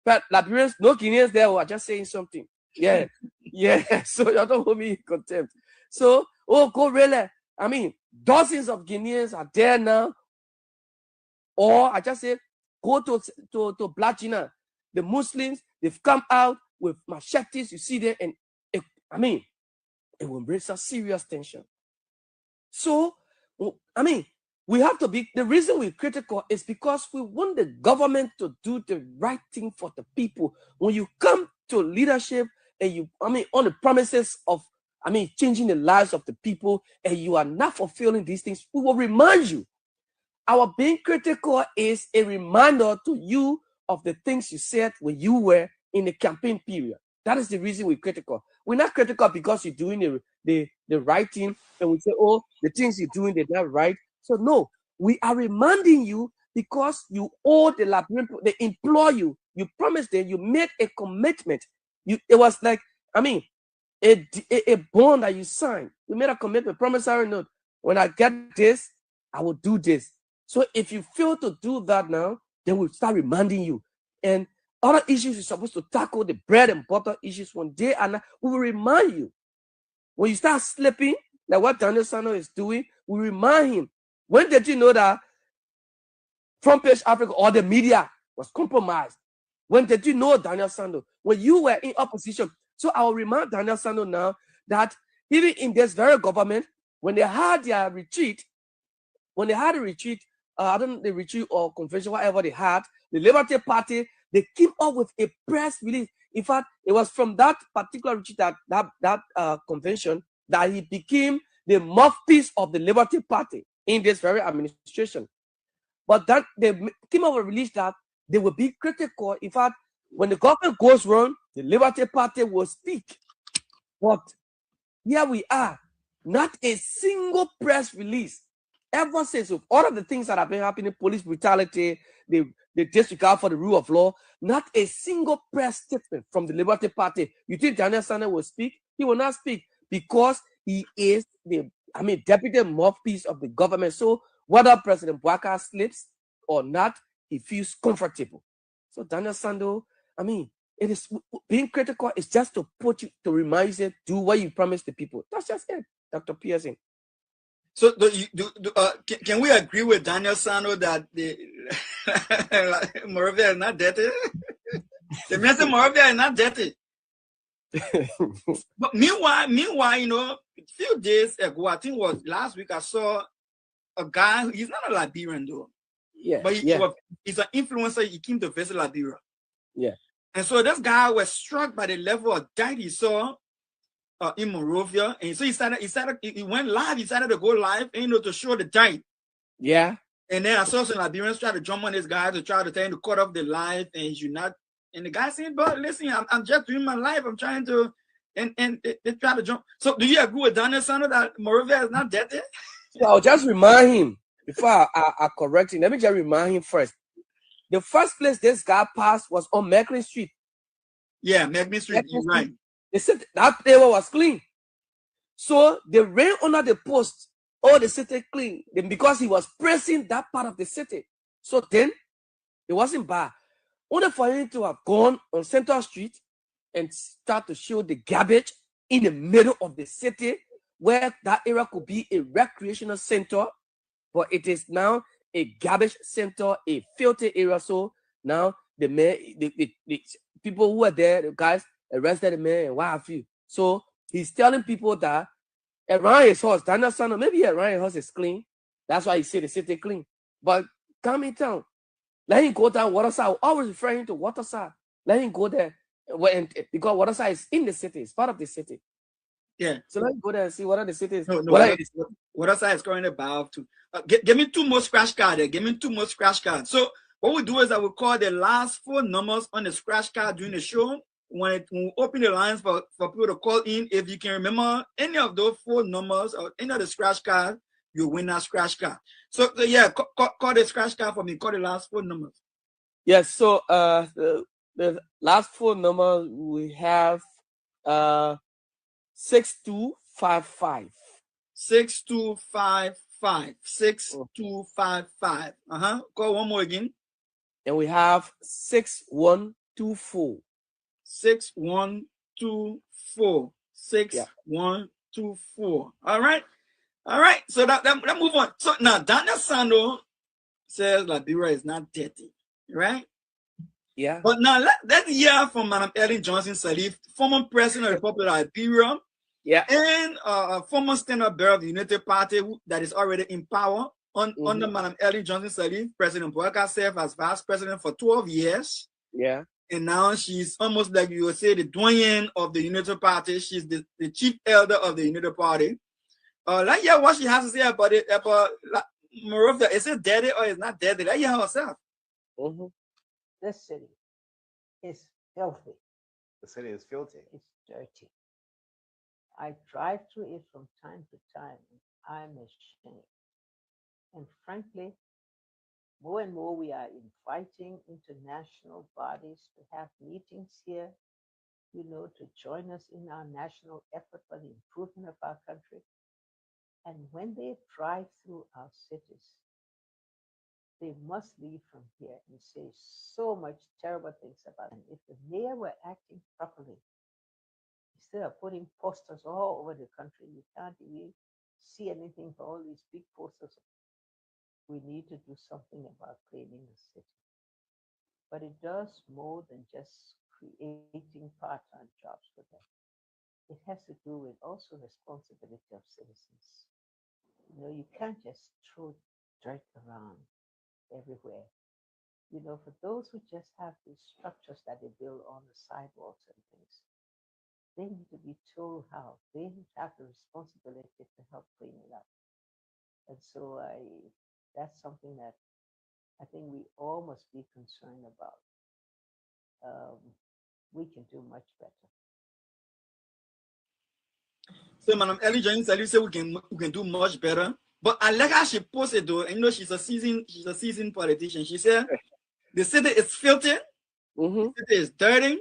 but Liberians, no Guineans there were just saying something. Yeah, yeah. So you don't hold me in contempt. So, oh, go really. I mean, dozens of Guineans are there now. Or I just say, go to Black Gina. The Muslims, they've come out with machetes, you see there, and it will raise a serious tension. So, I mean, we have to be, the reason we're critical is because we want the government to do the right thing for the people. When you come to leadership and you, on the promises of, changing the lives of the people, and you are not fulfilling these things, we will remind you. Our being critical is a reminder to you of the things you said when you were in the campaign period. That is the reason we're critical. We're not critical because you're doing the right thing and we say, oh, the things you're doing, they're not right. So no, we are reminding you because you owe the Liberian people, they implore you, you promised them, you made a commitment. It was like, a bond that you signed. You made a commitment, promissory note. When I get this, I will do this. So if you fail to do that now, then we'll start reminding you. And other issues you're supposed to tackle, the bread and butter issues, when they are not, we will remind you. When you start slipping, like what Daniel Sano is doing, we remind him. When did you know that Front Page Africa or the media was compromised? When did you know Daniel Sando? When you were in opposition. So I will remind Daniel Sando now that even in this very government, when they had their retreat, I don't know, the retreat or convention, whatever they had, the Liberty Party, they came up with a press release. In fact, it was from that particular retreat, that convention, that he became the mouthpiece of the Liberty Party in this very administration. But that they came up with a release that they will be critical. In fact, when the government goes wrong, the Liberty Party will speak. But here we are, not a single press release ever since, of all of the things that have been happening, police brutality, the disregard for the rule of law, not a single press statement from the Liberty Party. You think Daniel Sanders will speak? He will not speak because he is the deputy mouthpiece of the government. So whether President Bouaka slips or not, he feels comfortable. So Daniel Sando, it is being critical is just to put you, to remind you, do what you promised the people. That's just it, Dr. Pearson. So can we agree with Daniel Sando that the Moravia is not dirty? The message Moravia is not dirty. But meanwhile, a few days ago, I think it was last week, I saw a guy. He's not a Liberian though. Yeah. But he's an influencer. He came to visit Liberia. Yeah. And so this guy was struck by the level of dirt he saw in Monrovia, and so he went live. He started to go live, to show the dirt. Yeah. And then I saw some Liberians try to jump on this guy to try to tell him to cut off the live, and he should not. And the guy said, "But listen, I'm just doing my life. I'm trying to," and they try to jump. So, do you agree with Daniel Sanders that Monrovia is not dirty? So I'll just remind him before I correct him. Let me just remind him first. The first place this guy passed was on Macklin Street. Yeah, Macklin Street. You're right. They said that area was clean. So they ran under the post. Oh, the city clean. Then because he was pressing that part of the city. So then it wasn't bad. Only for him to have gone on Central Street and start to show the garbage in the middle of the city, where that area could be a recreational center, but it is now a garbage center, a filthy area. So now the man, the people who are there, the guys arrested the man and what have you. So he's telling people that around his house, Daniel Sanders, maybe around his house is clean. That's why he said the city clean. But come in town, let him go down Waterside. Always referring to Waterside. Let him go there. Because Waterside is in the city, it's part of the city. Yeah. So let me go there and see what are the cities. No, Waterside is currently about to. Give me 2 more scratch cards there. Give me 2 more scratch cards. So what we do is that we call the last 4 numbers on the scratch card during the show. When we open the lines for people to call in, if you can remember any of those 4 numbers or any of the scratch cards, you win that scratch card. So yeah, call the scratch card for me. Call the last 4 numbers. Yes. So The last phone number we have 6255. 6255. 6255. Call one more again. And we have 6124. 6124. 6124. All right. All right. So that move on. So now Daniel Sando says Liberia is not dirty, right? Yeah. But now let's hear from Madam Ellen Johnson Sirleaf, former president of the Republic of Liberia, yeah, and former standard bearer of the United Party that is already in power under Madam Ellen Johnson Sirleaf. President Boaka served as vice president for 12 years. Yeah. And now she's almost like you would say the doyen of the United Party. She's the chief elder of the United Party. Let's hear what she has to say about it. About Monrovia, is it dead or is not dead? Let's hear herself. This city is filthy. The city is filthy. It's dirty. I drive through it from time to time, and I'm ashamed. And frankly, more and more we are inviting international bodies to have meetings here, to join us in our national effort for the improvement of our country. And when they drive through our cities, they must leave from here and say so much terrible things about them. If the mayor were acting properly, instead of putting posters all over the country, you can't even see anything for all these big posters. We need to do something about cleaning the city. But it does more than just creating part-time jobs for them. It has to do with also responsibility of citizens. You can't just throw dirt around everywhere. For those who just have these structures that they build on the sidewalks and things, they need to be told how. They have the responsibility to help clean it up. And so that's something that I think we all must be concerned about. We can do much better. So, Madam Ellen Johnson Sirleaf said we can do much better. But I like how she posted though, and she's a seasoned politician. She said the city is filthy, the city is dirty,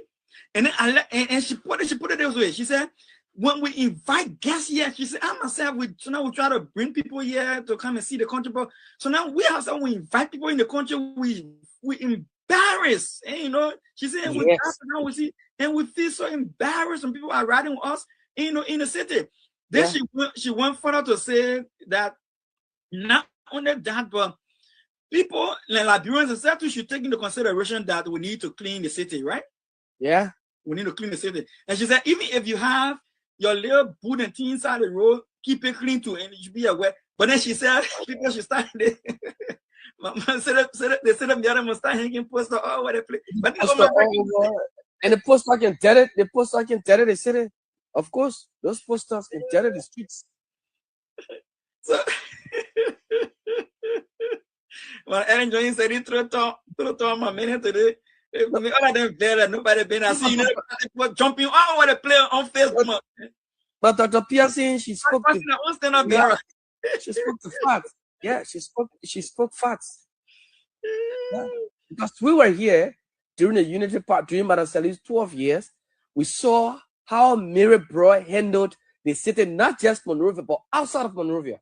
and then and she put it this way. She said when we invite guests here, she said I myself so now we try to bring people here to come and see the country. But so now we invite people in the country, we embarrass, and she said we see and we feel so embarrassed when people are riding with us, in the city. Then she went further to say that not only that, but people like Liberians themselves should take into consideration that we need to clean the city, right? Yeah. We need to clean the city. And she said, even if you have your little boot and tea inside the road, keep it clean too, and you should be aware. But then she said, people should start they set up the other must start hanging posters all over the place. But and the poster can tell it. The poster can tell it the city. Of course, those posters can tell it the streets. So, well, Ellen Johnson said he threw my minute today. All of them there, nobody been. I see people jumping all over the place on Facebook. But Dr. Pearson, she spoke to facts. Yeah, she spoke facts. Yeah. Because we were here during the Unity Part, during Madam Sirleaf's 12 years, we saw how Mary Broy handled the city, not just Monrovia, but outside of Monrovia.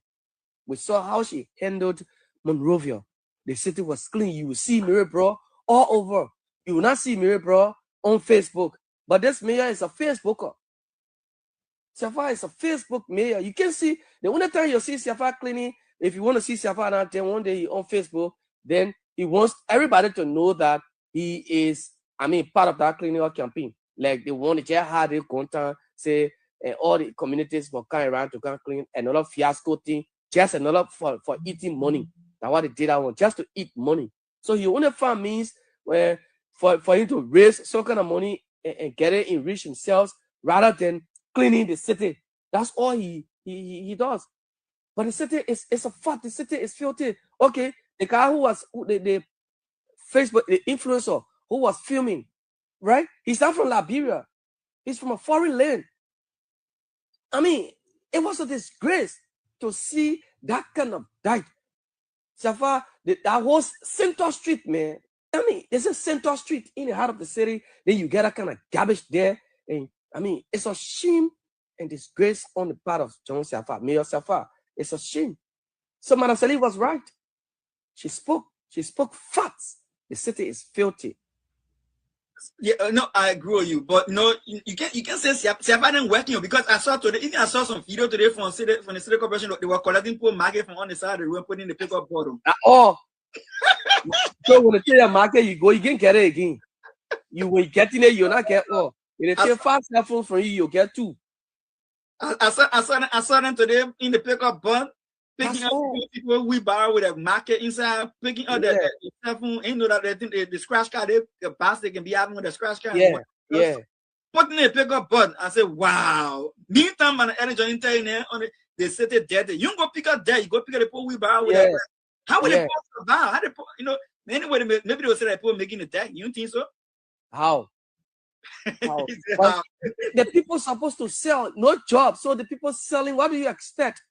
We saw how she handled Monrovia. The city was clean. You will see Mary Broy all over. You will not see Mary Broy on Facebook. But this mayor is a Facebooker. Safa is a Facebook mayor. You can see, the only time you see Safa cleaning, if you want to see Safa now, then one day on Facebook, then he wants everybody to know that he is, part of that cleaning up campaign. Like they want to just have the content, say, all the communities will come around to come clean, another fiasco thing, just another for eating money. That's what they did that one, just to eat money. So he only found means where for him to raise some kind of money and get it, enrich himself, rather than cleaning the city. That's all he does. But the city is a fact. The city is filthy. Okay, the guy who was the Facebook, the influencer who was filming, right? He's not from Liberia. He's from a foreign land. It was a disgrace to see that kind of dirt. Safa, that whole Center Street, man. I mean, there's a central street in the heart of the city. Then you get that kind of garbage there. And I mean, it's a shame and disgrace on the part of John Safa, Mayor Safa. It's a shame. So Madam Sali was right. She spoke facts. The city is filthy. Yeah, no, I agree with you, but no, you can say Siafa didn't working because I saw today. Even I saw some video today from the city corporation. They were collecting poor market from on the side of the road, putting the pickup bottom. Oh, so when they tell your market, you go, you can get it again. You will get in it, you'll not get all. If they take 5 cell phones from you, you'll get 2. I saw them today in the pickup bun, picking up people we borrow with a market inside, picking up the cell phone. You know that they think the scratch card, the pass they can be having with the scratch card. Yeah. Putting a pickup button. I said, wow. Meantime, man, energy internet on they set it dead. You don't go pick up there. You go pick up the people we borrow with that. How would they survive? How they, you know? Anyway, maybe they will say that people making a tag. You don't think so? How? The people supposed to sell, no job. So the people selling, what do you expect?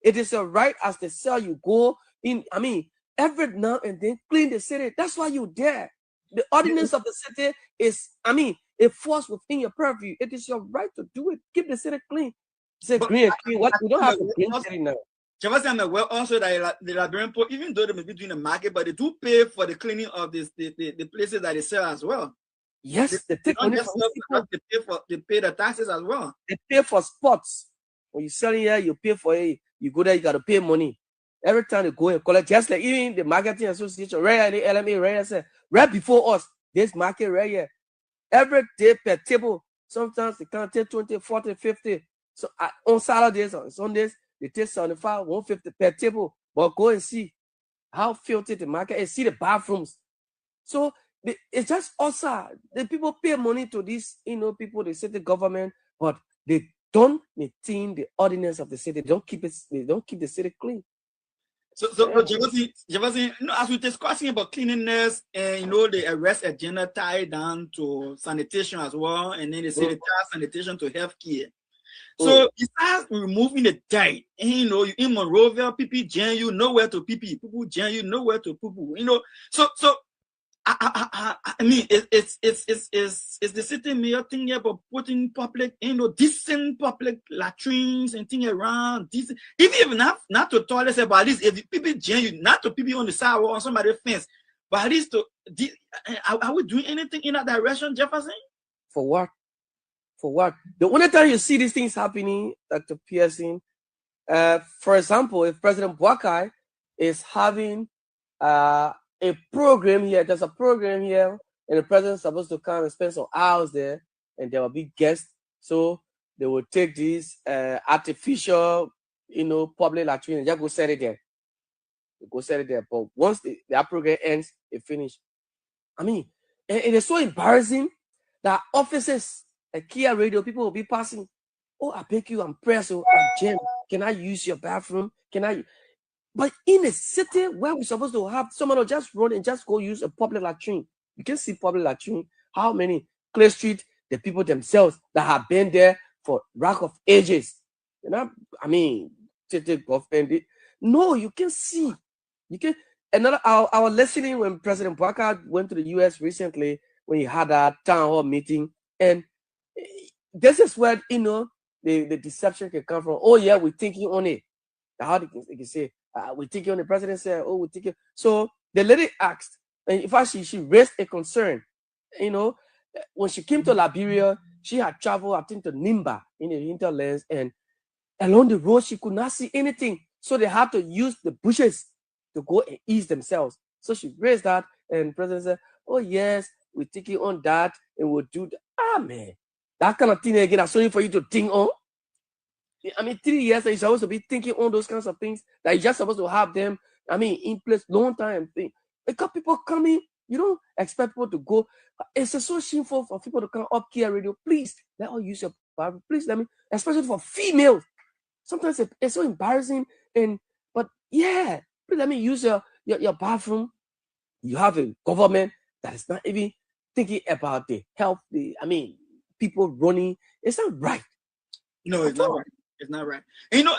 It is a right as they sell, you go in. I mean, every now and then clean the city. That's why you're there. The ordinance of the city is, I mean, it falls within your purview. It is your right to do it. Keep the city clean. Say green and clean. What we don't have to clean city now. I'm aware also that the Liberian people, even though they may be doing the market, but they do pay for the cleaning of the places that they sell as well. Yes, they take money from people. They pay the taxes as well. They pay for spots. When you sell here, you pay for it. You go there, you got to pay money. Every time they go and collect, just like even the marketing association, right? The LMA, right? Said, right before us, this market right here. Every day per table, sometimes they can take 20, 40, 50. So on Saturdays, on Sundays, they take 75, 150 per table. But go and see how filthy the market is. See the bathrooms. So it's just also the people pay money to these, people, the city government, but they don't maintain the ordinance of the city. They don't keep the city clean. So Javasi, as we're discussing about cleanliness and the arrest agenda tied down to sanitation as well, and then they say the tie sanitation to healthcare. So besides removing the dirt, and you in Monrovia, people jam you nowhere to pee, people jam you nowhere to poo. So I mean, it's the city mayor thing about putting public, decent public latrines and things around. Decent, even if not to toilets, but at least if people jam you, not to people on the sidewalk on somebody's fence, but at least to. Are we doing anything in that direction, Jefferson? For what? The only time you see these things happening, Dr. Pearson, for example, if President Boakai is having a program here, there's a program here, and the president's supposed to come and spend some hours there, and there will be guests. So they will take this artificial, public latrine and just go set it there. But once that program ends, it finishes. I mean, it is so embarrassing that offices at Kia Radio, people will be passing. Oh, I beg you, I'm pressed. I'm Jim. Can I use your bathroom? But in a city where we're supposed to have someone will just run and just go use a public latrine. You can see public latrine. How many? Clay Street, the people themselves that have been there for rack of ages. I mean, no, you can see. You can. Another, I was listening when President Boakai went to the US recently when he had a town hall meeting, and this is where the deception can come from. Oh yeah, we're thinking on it. How they can say we're thinking on the president said, oh, we're thinking. So the lady asked, and in fact she raised a concern. When she came to Liberia, she had traveled, I think, to Nimba in the hinterlands, and along the road she could not see anything. So they had to use the bushes to go and ease themselves. So she raised that, and the president said, oh yes, we're thinking on that, and we'll do that. Ah man, that kind of thing again, I'm sorry for you to think on. I mean, 3 years that you're supposed to be thinking on those kinds of things that you're just supposed to have them, in place long time. Because people coming, you don't expect people to go. It's so shameful for people to come up here radio. Please, let us use your bathroom. Please let me, especially for females. Sometimes it's so embarrassing. But yeah, please let me use your bathroom. You have a government that is not even thinking about the health. People running. It's not right. No, it's not right. It's not right. And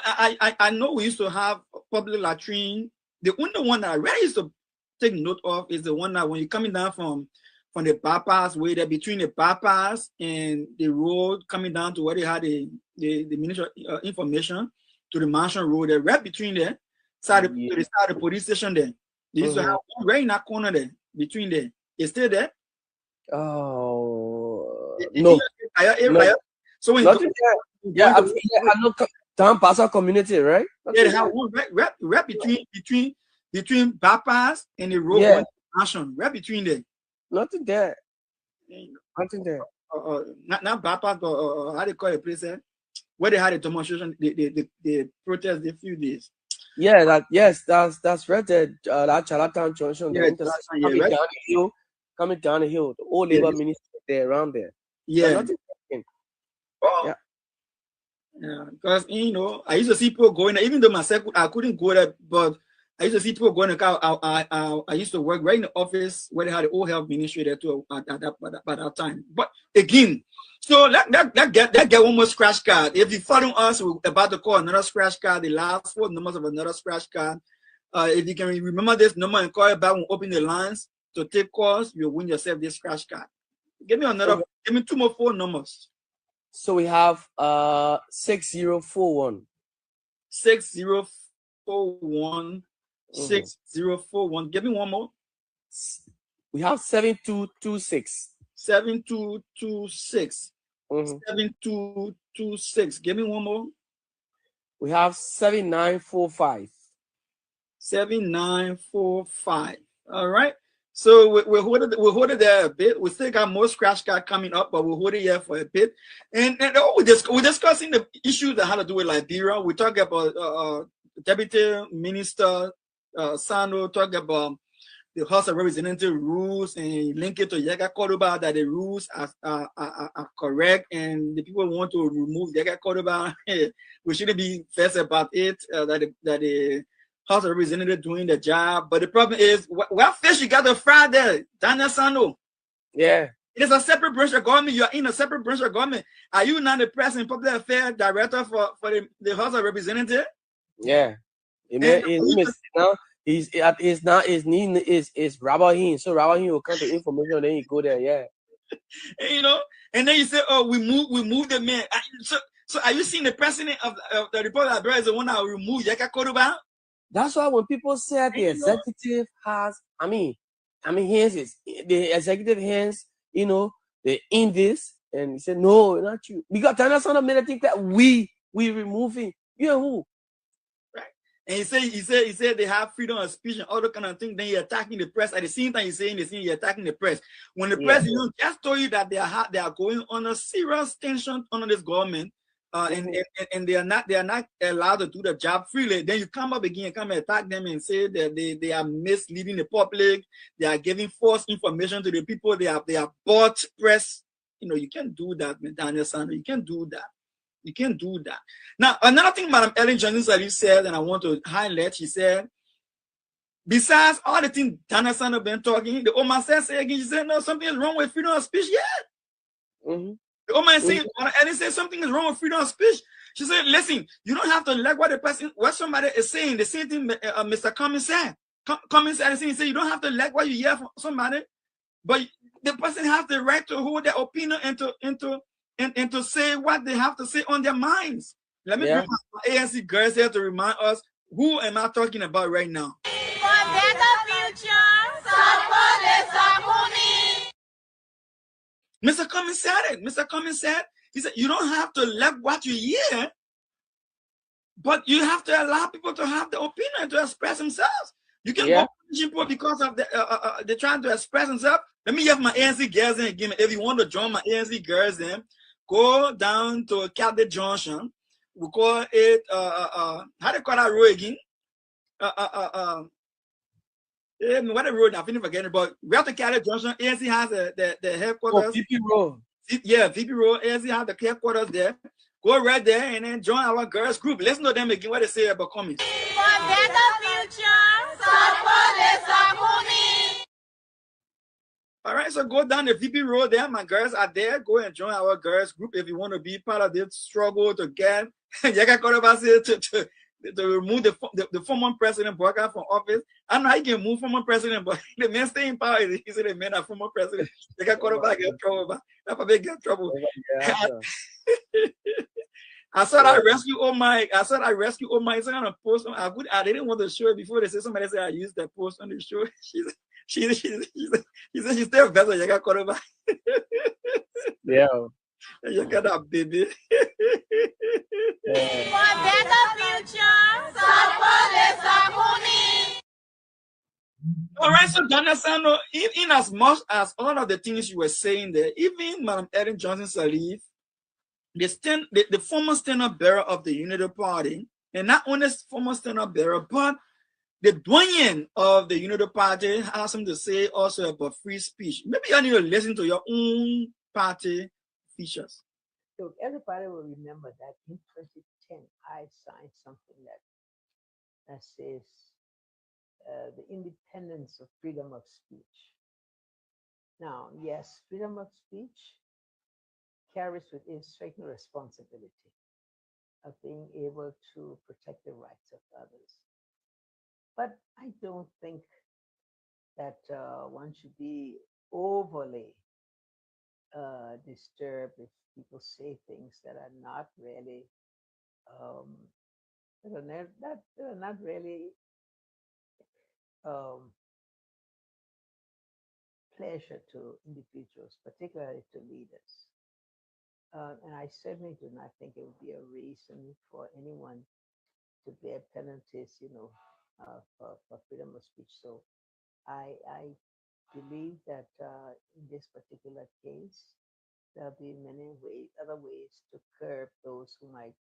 I know we used to have public latrine. The only one that I really used to take note of is the one that when you're coming down from the bypass way there, between the bypass and the road coming down to where they had the Ministry of Information to the Mansion Road there, right between there, to the side of the police station there. They used to have one right in that corner there, between there. It's still there? Oh, no. So when I know Town Pastor community, right? They have one right between bypass and the road going to Mansion, right between there. Nothing there. Nothing there. Not bypass, but how they call the place there? Where they had a demonstration, the protest a few days. Yeah, that's right there. That Charlatan Junction, coming down the hill, the old labor ministry there around there. Yeah. Yeah, because I used to see people going there, even though myself I couldn't go there, but I used to see people going there. I used to work right in the office where they had the old health ministry there too at that time. But again, so that get one more scratch card. If you follow us, we're about to call another scratch card, the last 4 numbers of another scratch card. If you can remember this number and call it back when we open the lines to take calls, you'll win yourself this scratch card. Give me 2 more 4 numbers. So we have 6041. 6041. 6041. Give me one more. We have 7226. 7226. 7226. Give me one more. We have 7945. 7945. All right. So we'll hold it there a bit. We still got more scratch card coming up, but we'll hold it here for a bit. And we're discussing the issues that had to do with Liberia. We talk about Deputy Minister Sano, talk about the House of Representatives rules and link it to Yaga Cordoba, that the rules are correct and the people want to remove Yaga Cordoba. We shouldn't be fussed about it, that the House of Representatives doing the job. But the problem is, what fish you got to fry there, Daniel Sano? Yeah. It is a separate branch of government. You are in a separate branch of government. Are you not the Press and Public Affairs Director for the House of Representatives? Yeah. His name is Robert Hinn. So Robert Hinn will come to information, then you go there, yeah. And then you say, oh, we move the man. So are you seeing the president of the Republic of Liberia is the one that will remove Yaka Koruba? That's why when people say the executive has, hands is the executive hands, they in this, and he said, no, not you. Because Tana Son made a think that we remove him. You know who? Right. And he said they have freedom of speech and all that kind of thing. Then you're attacking the press. At the same time, you're attacking the press. When the press just told you that they are going on a serious tension under this government. And they are not allowed to do the job freely. Then you come up again and come and attack them and say that they are misleading the public. They are giving false information to the people. They are bought press. You can't do that, Daniel Sanders. You can't do that. You can't do that. Now, another thing Madam Ellen Johnson said, and I want to highlight, she said, besides all the things Daniel Sanders been talking, the Oma said again, she said, no, something is wrong with freedom of speech yet. The old man saying, and said something is wrong with freedom of speech. She said, listen, you don't have to like what somebody is saying. The same thing Mr. Cummins said. Cummins said, he said, you don't have to like what you hear from somebody, but the person has the right to hold their opinion and to say what they have to say on their minds. Let me bring my ANC girls here to remind us, who am I talking about right now? For better future, support the Sakuni. Mr. Cummins said it. Mr. Cummins said, he said, you don't have to like what you hear, but you have to allow people to have the opinion to express themselves. You can go people because of they're trying to express themselves. Let me have my ANC girls in again. If you want to join my ANC girls in, go down to Caddy Junction. We call it how do you call that road again? What the road? I think forgetting, but we have to Caddy Junction. ANC has the headquarters. VP Road. Yeah, VP Road. ANC has the headquarters there. Go right there and then join our girls group. Let's know them again what they say about Cummins. For better future, support the Sakuni. All right, so go down the VP Road there. My girls are there. Go and join our girls group if you want to be part of this struggle to get to to remove the former president Bouakai from office. I know he can move former president, but the man stay in power. He said the man are former president. They got caught back in trouble. That's a big trouble. I said I rescue all my. I said I rescue all my. It's on a post. I didn't want to show it before they said somebody said I used that post on the show. She said she's still better. You got caught back. Yeah. You got that baby. For better future, support the Sakuni. All right, so Donna Sano, in as much as all of the things you were saying there, even Madam Ellen Johnson Sirleaf, the former standard bearer of the Unity Party, and not only former standard bearer, but the doyen of the Unity Party has something to say also about free speech. Maybe you need to listen to your own party features. Look, everybody will remember that in 2010, I signed something that says the independence of freedom of speech. Now, yes, freedom of speech carries with it certain responsibility of being able to protect the rights of others. But I don't think that one should be overly disturbed if people say things that are not really not really pleasure to individuals, particularly to leaders. And I certainly do not think it would be a reason for anyone to bear penalties, for freedom of speech. So I believe that in this particular case, there'll be many other ways to curb those who might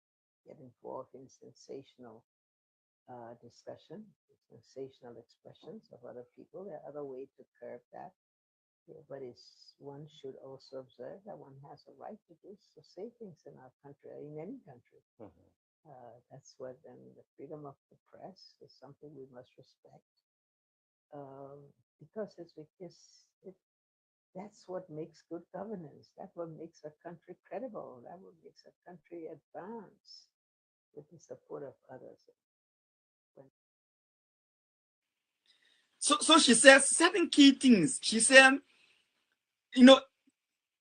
get involved in sensational discussion, sensational expressions of other people. There are other ways to curb that. Yeah, but one should also observe that one has a right to say things in our country, or in any country. That's what, and the freedom of the press is something we must respect, because that's what makes good governance. That's what makes a country credible. That what makes a country advance with the support of others. So she says 7 key things. She said,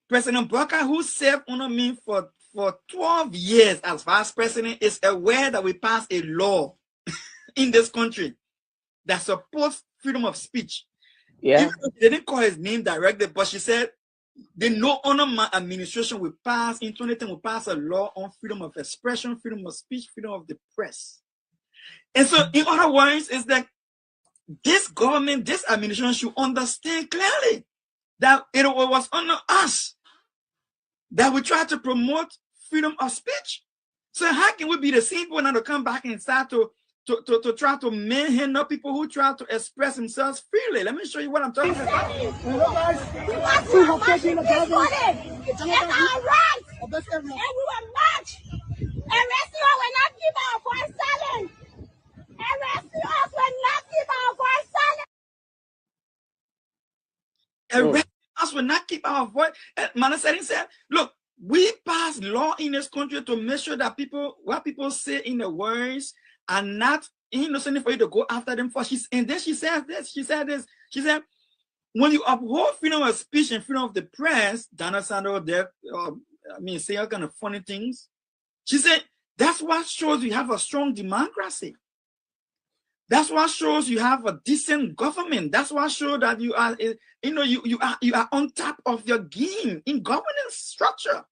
President Bouakai, who served under me for 12 years as vice president, is aware that we passed a law in this country that supports freedom of speech. Yeah. Even though they didn't call his name directly, but she said, they know under my administration we passed, in 2010, we passed a law on freedom of expression, freedom of speech, freedom of the press. And so, in other words, is that this government, this administration should understand clearly that it was under us that we try to promote freedom of speech. So how can we be the same people now to come back and start to try to manhandle people who try to express themselves freely? Let me show you what I'm talking about. It's our right. And we will march. Arrest you will not keep our voice silent. Arrest us will not keep our voice silent. Arrest us will not keep our voice. Manasseh said, look, we pass law in this country to make sure that what people say in the words are not innocent for you to go after them for. And then she said this. She said, when you uphold freedom of speech and freedom of the press, Donna Sandro there, say all kind of funny things. She said, that's what shows you have a strong democracy. That's what shows you have a decent government. That's what shows that you are, you are on top of your game in governance structure.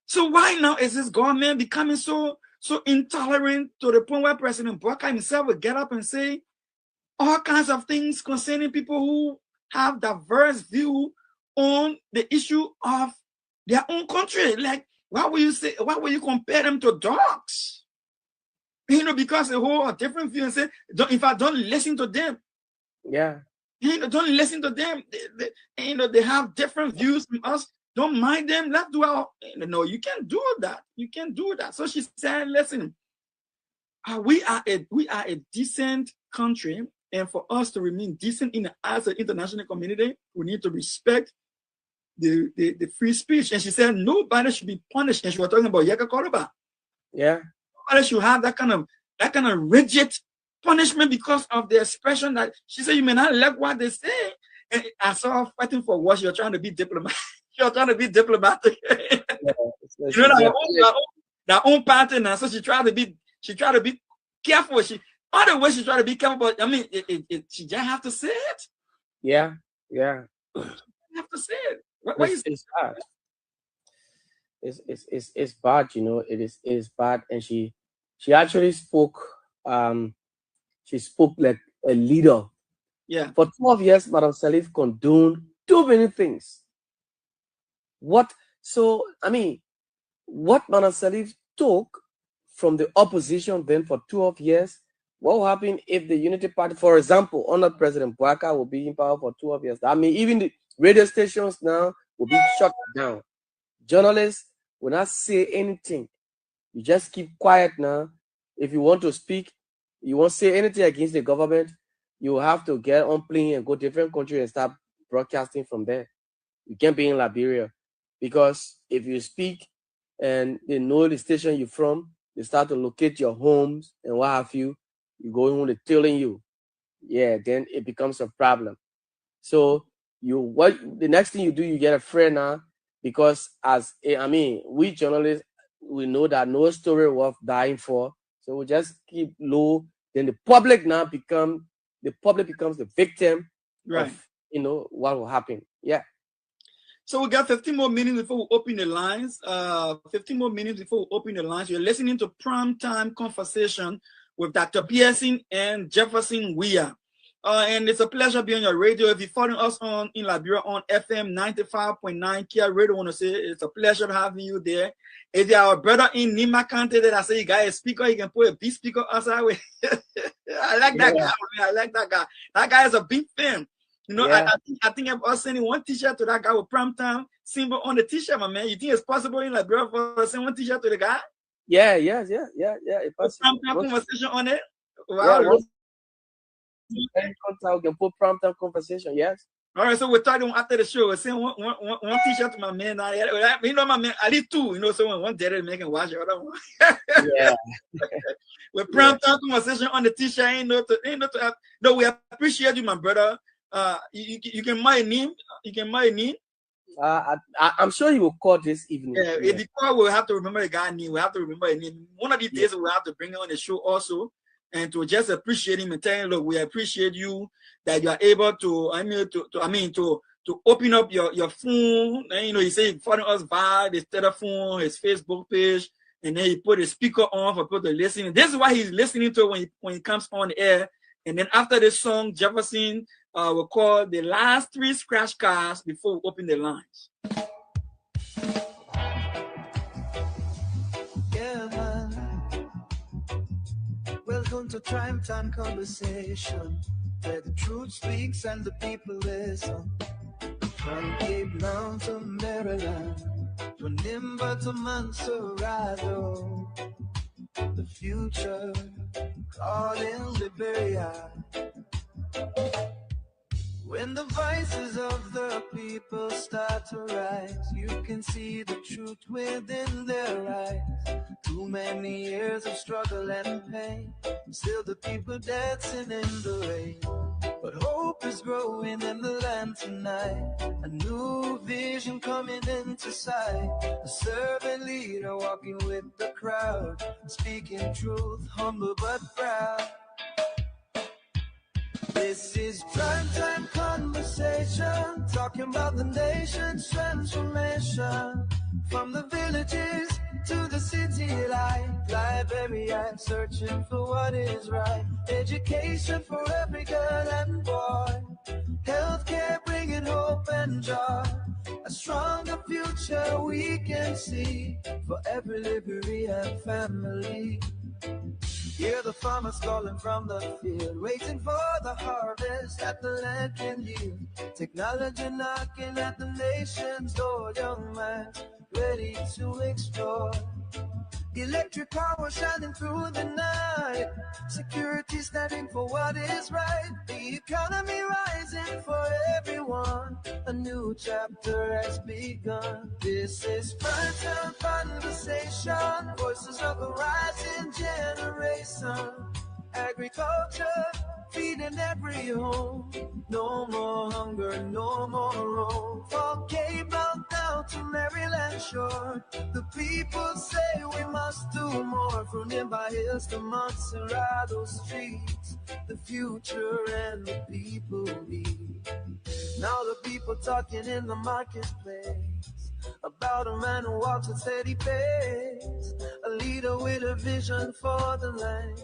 So why now is this government becoming so intolerant to the point where President Bouakai himself will get up and say all kinds of things concerning people who have diverse view on the issue of their own country? Like, why will you compare them to dogs? Because they hold a different view and say, don't listen to them. Yeah. Don't listen to them. They have different views from us. Don't mind them. Let's do our. No, you can't do that. You can't do that. So she said, listen, we are a decent country, and for us to remain decent in the eyes of the international community, we need to respect the free speech. And she said nobody should be punished. And she was talking about Yeka Koroba. Yeah. Nobody should have that kind of rigid punishment because of the expression that she said you may not like what they say. And I saw her fighting for what you're trying to be diplomatic. You're trying to be diplomatic. You know that own party now. So she tried to be careful. All the way she tried to be careful, but I mean she just have to say it. Yeah. You have to say it. What is it's bad. It's bad, you know. It is bad. And she actually spoke she spoke like a leader. Yeah. For 12 years, Madam Salif condoned too many things. What Madam Salif took from the opposition then for 12 years, what will happen if the Unity Party, for example, under President Bouaka will be in power for 12 years? I mean, even the radio stations now will be shut down. Journalists will not say anything. You just keep quiet now. If you want to speak, you won't say anything against the government, you will have to get on plane and go to different country and start broadcasting from there. You can't be in Liberia, because if you speak and they know the station you're from, they start to locate your homes and what have you. You go home, they're telling you. Yeah, then it becomes a problem. So the next thing you do, you get a friend now, because we journalists, we know that no story worth dying for. So we just keep low. Then the public becomes the victim of what will happen. Yeah. So we got 15 more minutes before we open the lines. 15 more minutes before we open the lines. You're listening to Primetime Conversation with Dr. Pearson and Jefferson Weah. And it's a pleasure being on your radio. If you're following us in Liberia on FM 95.9 Kia Radio, I want to say it's a pleasure having you there. If you're our brother in Nima County that I say you got a speaker, you can put a big speaker outside. I like that guy. I like that guy. That guy is a big fan. You know, I think I'm sending one t-shirt to that guy with Primetime symbol on the t-shirt, my man. You think it's possible in Liberia for send one t-shirt to the guy? Yeah. It's possible. Primetime Conversation on it. Wow. We can put Primetime Conversation. Yes. All right, so we're talking after the show. We're saying one t-shirt to my man. You know, my man, I need two. You know, so one did it, make him wash it. Yeah. With Primetime Conversation on the t-shirt, no, we appreciate you, my brother. You can my name. You can my name. I'm sure he will call this evening. Yeah, if he call, we'll have to remember the guy's name. We have to remember his name. One of these days, we'll have to bring him on the show also, and to just appreciate him and tell him, look, we appreciate you that you are able to open up your phone. And he said follow us via his telephone, his Facebook page, and then he put his speaker on for people to listen. This is what he's listening to when he comes on the air. And then after this song, Jefferson will call the last 3 scratch cards before we open the lines. Yeah, man. Welcome to Primetime Conversation, where the truth speaks and the people listen. From Cape Town to Maryland, from Nimba to Montserrat, the future calling Liberia. When the voices of the people start to rise, you can see the truth within their eyes. Too many years of struggle and pain, still the people dancing in the rain. But hope is growing in the land tonight, a new vision coming into sight. A servant leader walking with the crowd, speaking truth, humble but proud. This is Primetime Conversation, talking about the nation's transformation. From the villages to the city life, Liberia searching for what is right. Education for every girl and boy, healthcare bringing hope and joy. A stronger future we can see for every Liberian family. Hear the farmers calling from the field, waiting for the harvest that the land can yield. Technology knocking at the nation's door, young minds ready to explore. Electric power shining through the night, security standing for what is right. The economy rising for everyone, a new chapter has begun. This is Primetime Conversation, voices of a rising generation. basin, agriculture feeding every home. No more hunger, no more roam. From Cape Town down to Maryland shore, the people say we must do more. From nearby hills to Montserrat streets, the future and the people lead. Now the people talking in the marketplace about a man who walks at steady pace, a leader with a vision for the land,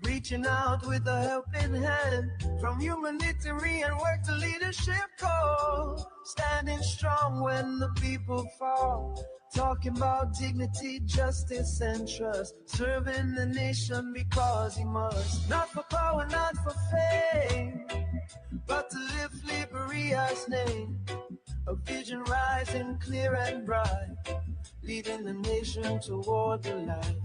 reaching out with a helping hand. From humanitarian work to leadership call, standing strong when the people fall, talking about dignity, justice, and trust, serving the nation because he must. Not for power, not for fame, but to lift Liberia's name. A vision rising clear and bright, leading the nation toward the light.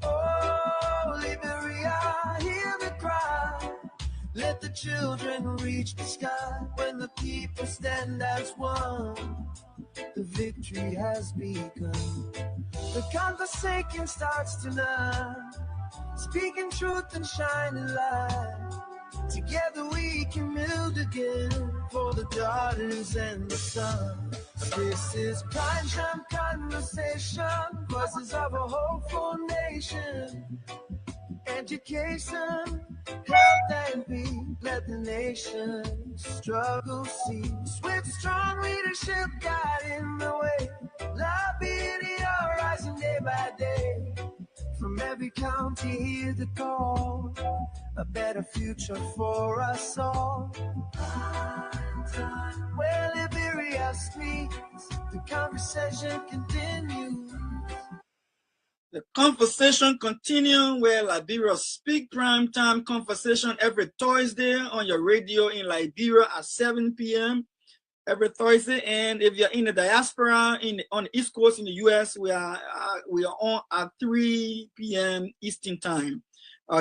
Oh, Liberia, hear the cry. Let the children reach the sky. When the people stand as one, the victory has begun. The conversation starts tonight, speaking truth and shining light. Together we can build again for the daughters and the sons. This is prime time conversation, voices of a hopeful nation. Education, health and peace, let the nation struggle cease. With strong leadership guiding the way, Liberia rising day by day. From every county hear the call, a better future for us all. Where Liberia speaks, the conversation continues. The conversation continues where Liberia speak prime time conversation every Thursday on your radio in Liberia at 7 p.m. every Thursday. And if you're in the diaspora on the East Coast in the US, we are on at 3 p.m. Eastern time.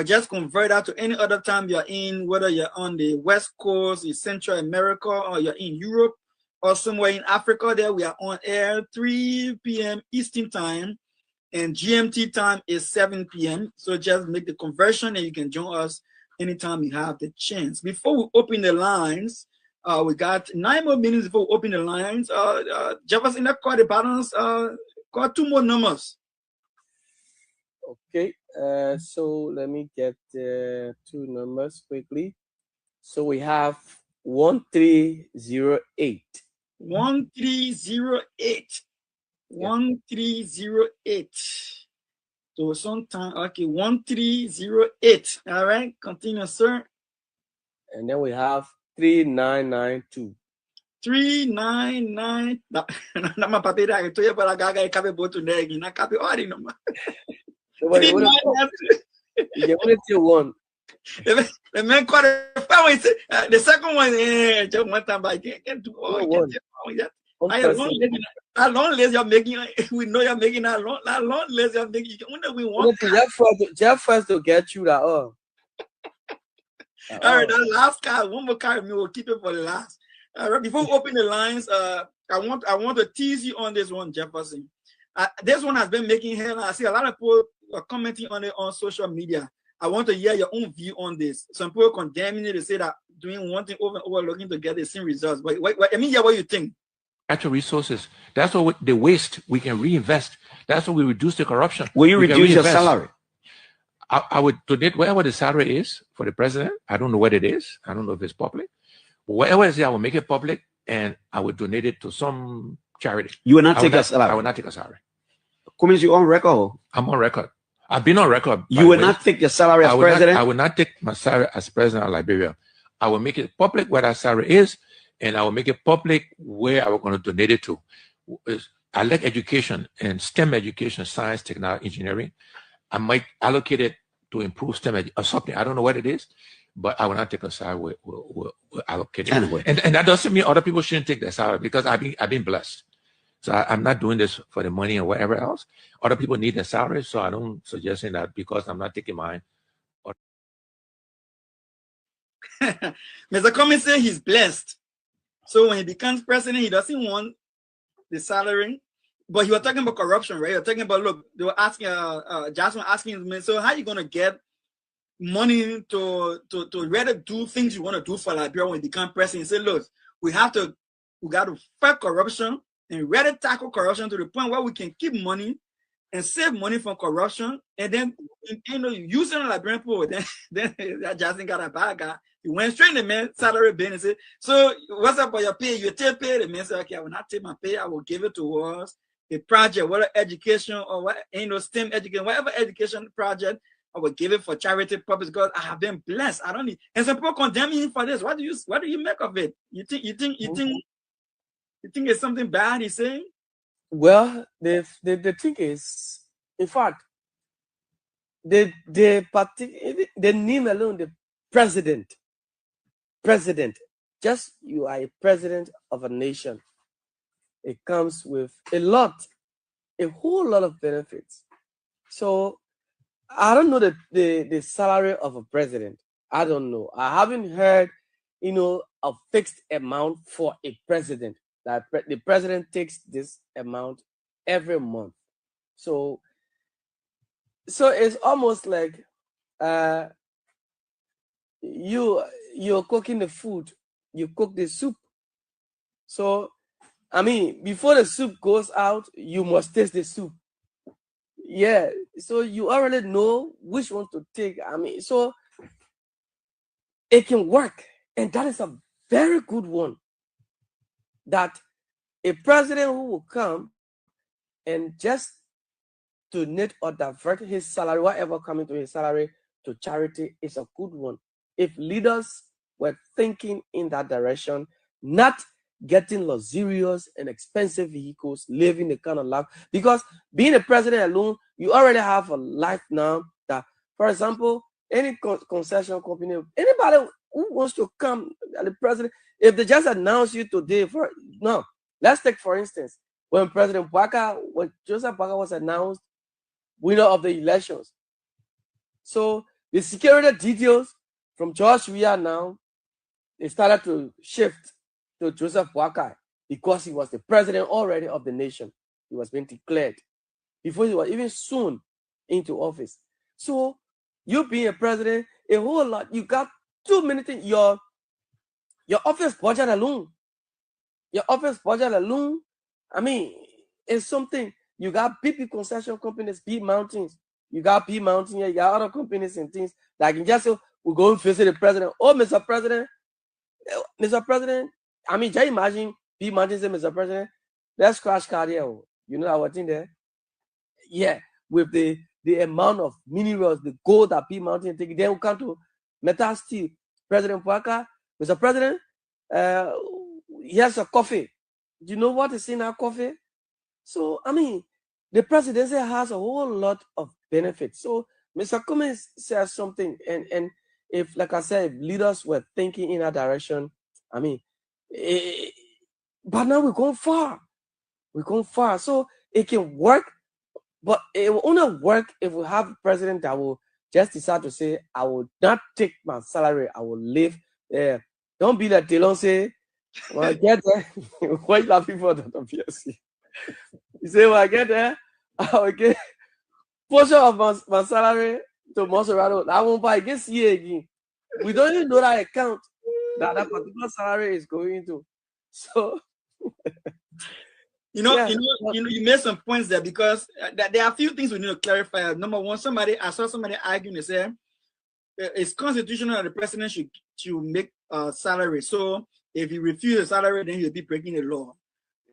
Just convert that to any other time you're in, whether you're on the West Coast, in Central America, or you're in Europe, or somewhere in Africa. There we are on air 3 p.m. Eastern time, and GMT time is 7 p.m. So just make the conversion and you can join us anytime you have the chance. Before we open the lines, we got 9 more minutes before we open the lines. Jefferson, that call the balance, call 2 more numbers. Okay, so let me get 2 numbers quickly. So we have 1308. 1308. 1308. So sometime, okay, 1308. All right, continue, sir. And then we have 3992. 399. Na ma papel I to you, but I got a copy both to neg. Na copy all the number. Yeah, what is your one? The man called the second one. Just one time by can't do all. How long less you're making? We know you're making how long less you're making. We want just first to get you that. All right, that last card, one more card, we will keep it for the last. All right, before we open the lines, I want to tease you on this one, Jefferson. This one has been making headlines. I see a lot of people are commenting on it on social media. I want to hear your own view on this. Some people condemning it to say that doing one thing over and over, looking to get the same results. But I mean, yeah, what you think? Natural resources. That's what the waste we can reinvest. That's what we reduce the corruption. Will you reduce your salary? I would donate whatever the salary is for the president. I don't know what it is. I don't know if it's public. Whatever it is, I will make it public and I would donate it to some charity. You will not take a salary? I will not take a salary. Means you're on record? I'm on record. I've been on record. You will not take your salary as president? I will not take my salary as president of Liberia. I will make it public what that salary is, and I will make it public where I was going to donate it to. I like education and STEM education, science, technology, engineering. I might allocate it to improve STEM or something. I don't know what it is, but I will not take a salary. We'll allocate it. Anyway. And that doesn't mean other people shouldn't take their salary because I've been blessed. So I'm not doing this for the money or whatever else. Other people need their salary, so I don't suggest that because I'm not taking mine. Mr. Cummings said he's blessed. So when he becomes president, he doesn't want the salary. But he was talking about corruption, right? You're talking about, look, they were asking, Jasmine asking him, so how are you going to get money to rather do things you want to do for Liberia when you become president. You say, look, we got to fight corruption and rather tackle corruption to the point where we can keep money and save money from corruption, and then using a Liberian people, then that Justin got a bad guy. He went straight in the man salary bin and said, so what's up for your pay? You take pay. The man said, okay, I will not take my pay, I will give it towards a project, whether education or what, STEM education, whatever education project, I will give it for charity purpose because I have been blessed. I don't need, and some people condemn me for this. What do you make of it? You think it's something bad he's saying? Well, the thing is, in fact, the name alone, the president, just you are a president of a nation. It comes with a whole lot of benefits. So I don't know the salary of a president. I don't know. I haven't heard, a fixed amount for a president. That the president takes this amount every month. So it's almost like you're cooking the food, you cook the soup. So I mean, before the soup goes out, you must taste the soup. Yeah, so you already know which one to take. I mean, so it can work, and that is a very good one. That a president who will come and just donate or divert his salary, whatever coming to his salary, to charity is a good one. If leaders were thinking in that direction, not getting luxurious and expensive vehicles, living the kind of life, because being a president alone, you already have a life now that, for example, any concession company, anybody who wants to come, the president, if they just announce you today, let's take for instance, when Joseph Boakai was announced winner of the elections. So the security details from George Weah now, they started to shift to Joseph Boakai because he was the president already of the nation. He was being declared before he was even soon into office. So you being a president, a whole lot, you got too many things. Your office budget alone. I mean, it's something. You got BP concession companies, B Mountains. You got B Mountain here, you got other companies and things. Like you just say, we go and visit the president. Oh, Mr. President, I mean, just imagine B Mountain say, Mr. President, let's crash car here. You know our thing there? Yeah, with the amount of minerals, the gold that B Mountain take, then we come to Metal Steel. President Boakai, Mr. President, here's a coffee. Do you know what is in our coffee? So, I mean, the presidency has a whole lot of benefits. So, Mr. Cummings says something, and if, like I said, if leaders were thinking in that direction, I mean, but now we're going far. So, it can work, but it will only work if we have a president that will just decide to say, I will not take my salary, I will live there. Don't be like Delon say, when I get there, why you laughing for that? Obviously. You say, when I get there, I will get portion of my salary to Monserrato. I won't buy against you again. We don't even know that account that particular salary is going to. So, you made some points there because there are a few things we need to clarify. Number one, I saw somebody arguing and say it's constitutional that the president should make a salary. So if he refuses a salary, then he'll be breaking the law.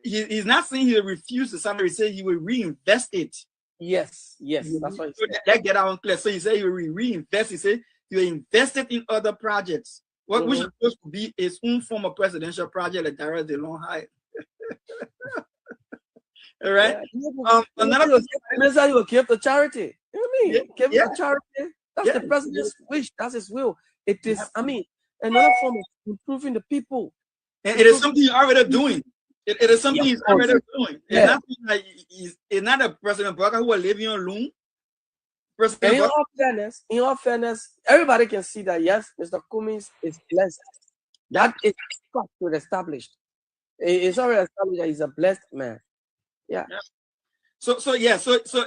He's not saying he'll refuse the salary, he said he will reinvest it. Yes, that's what he said. That get out clear. So he said he will reinvest. He said he will invest it in other projects. Which is supposed to be his own form of presidential project that Dara DeLong hired. All right. Yeah. Another minister will give to charity. You know what I mean? Give to charity. That's the president's wish. That's his will. It is, I mean, another form of improving the people. And it is something he's already doing. It is something he's already doing. It's not a President Boakai who are living alone. In all fairness, everybody can see that, yes, Mr. Cummings is blessed. That is established. It's already established that he's a blessed man. Yeah. So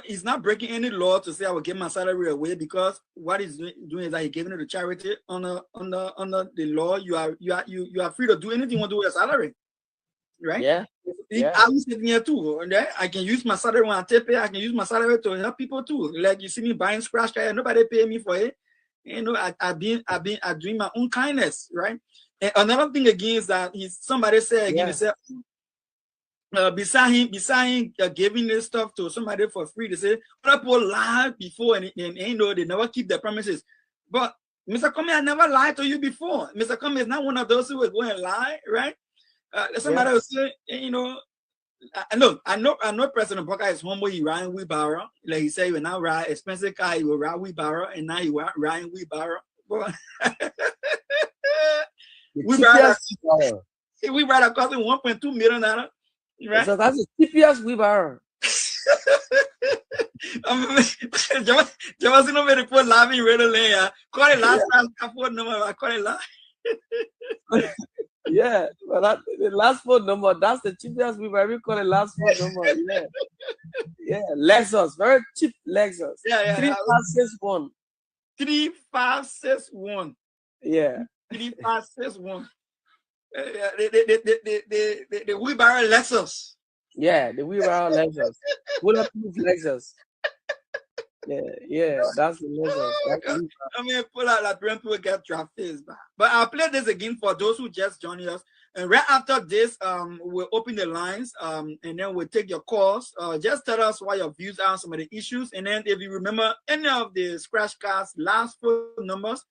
he's not breaking any law to say I will give my salary away, because what he's doing is that he's giving it to charity. Under the law, you are free to do anything you want to do with your salary, right? Yeah. I'm sitting here too, and I can use my salary when I take pay. I can use my salary to help people too. Like you see me buying scratch card, nobody pay me for it. You know, I've been doing my own kindness, right? And another thing again is that somebody said again, he said, beside him giving this stuff to somebody for free, they say other people lie before and you know they never keep their promises. But Mr. Comey, I never lied to you before. Mr. Comey is not one of those who will go and lie, right? Somebody will say, you know, I know President Booker is humble. He riding wheelbarrow, like he said, he will now ride expensive car. He will ride wheelbarrow, and now he riding wheelbarrow. But wheelbarrow costing $1.2 million. Right? So that's the cheapest wheelbarrow. Just no put laughing really late. Call it last time. I call it last. Yeah, but the last phone number, that's the cheapest wheelbarrow. We call it last phone number. Yeah, Lexus, very cheap Lexus. Yeah. 3561. 3561. Yeah. 3561. The wheelbarrow Lexus. Yeah, the wheelbarrow Lexus. Bulletproof Lexus. Yeah, that's the Lexus. I mean, pull out like brand people get traffic. But I'll play this again for those who just joined us. And right after this, we'll open the lines, and then we'll take your calls. Just tell us what your views are on some of the issues. And then if you remember any of the scratch cards last phone numbers,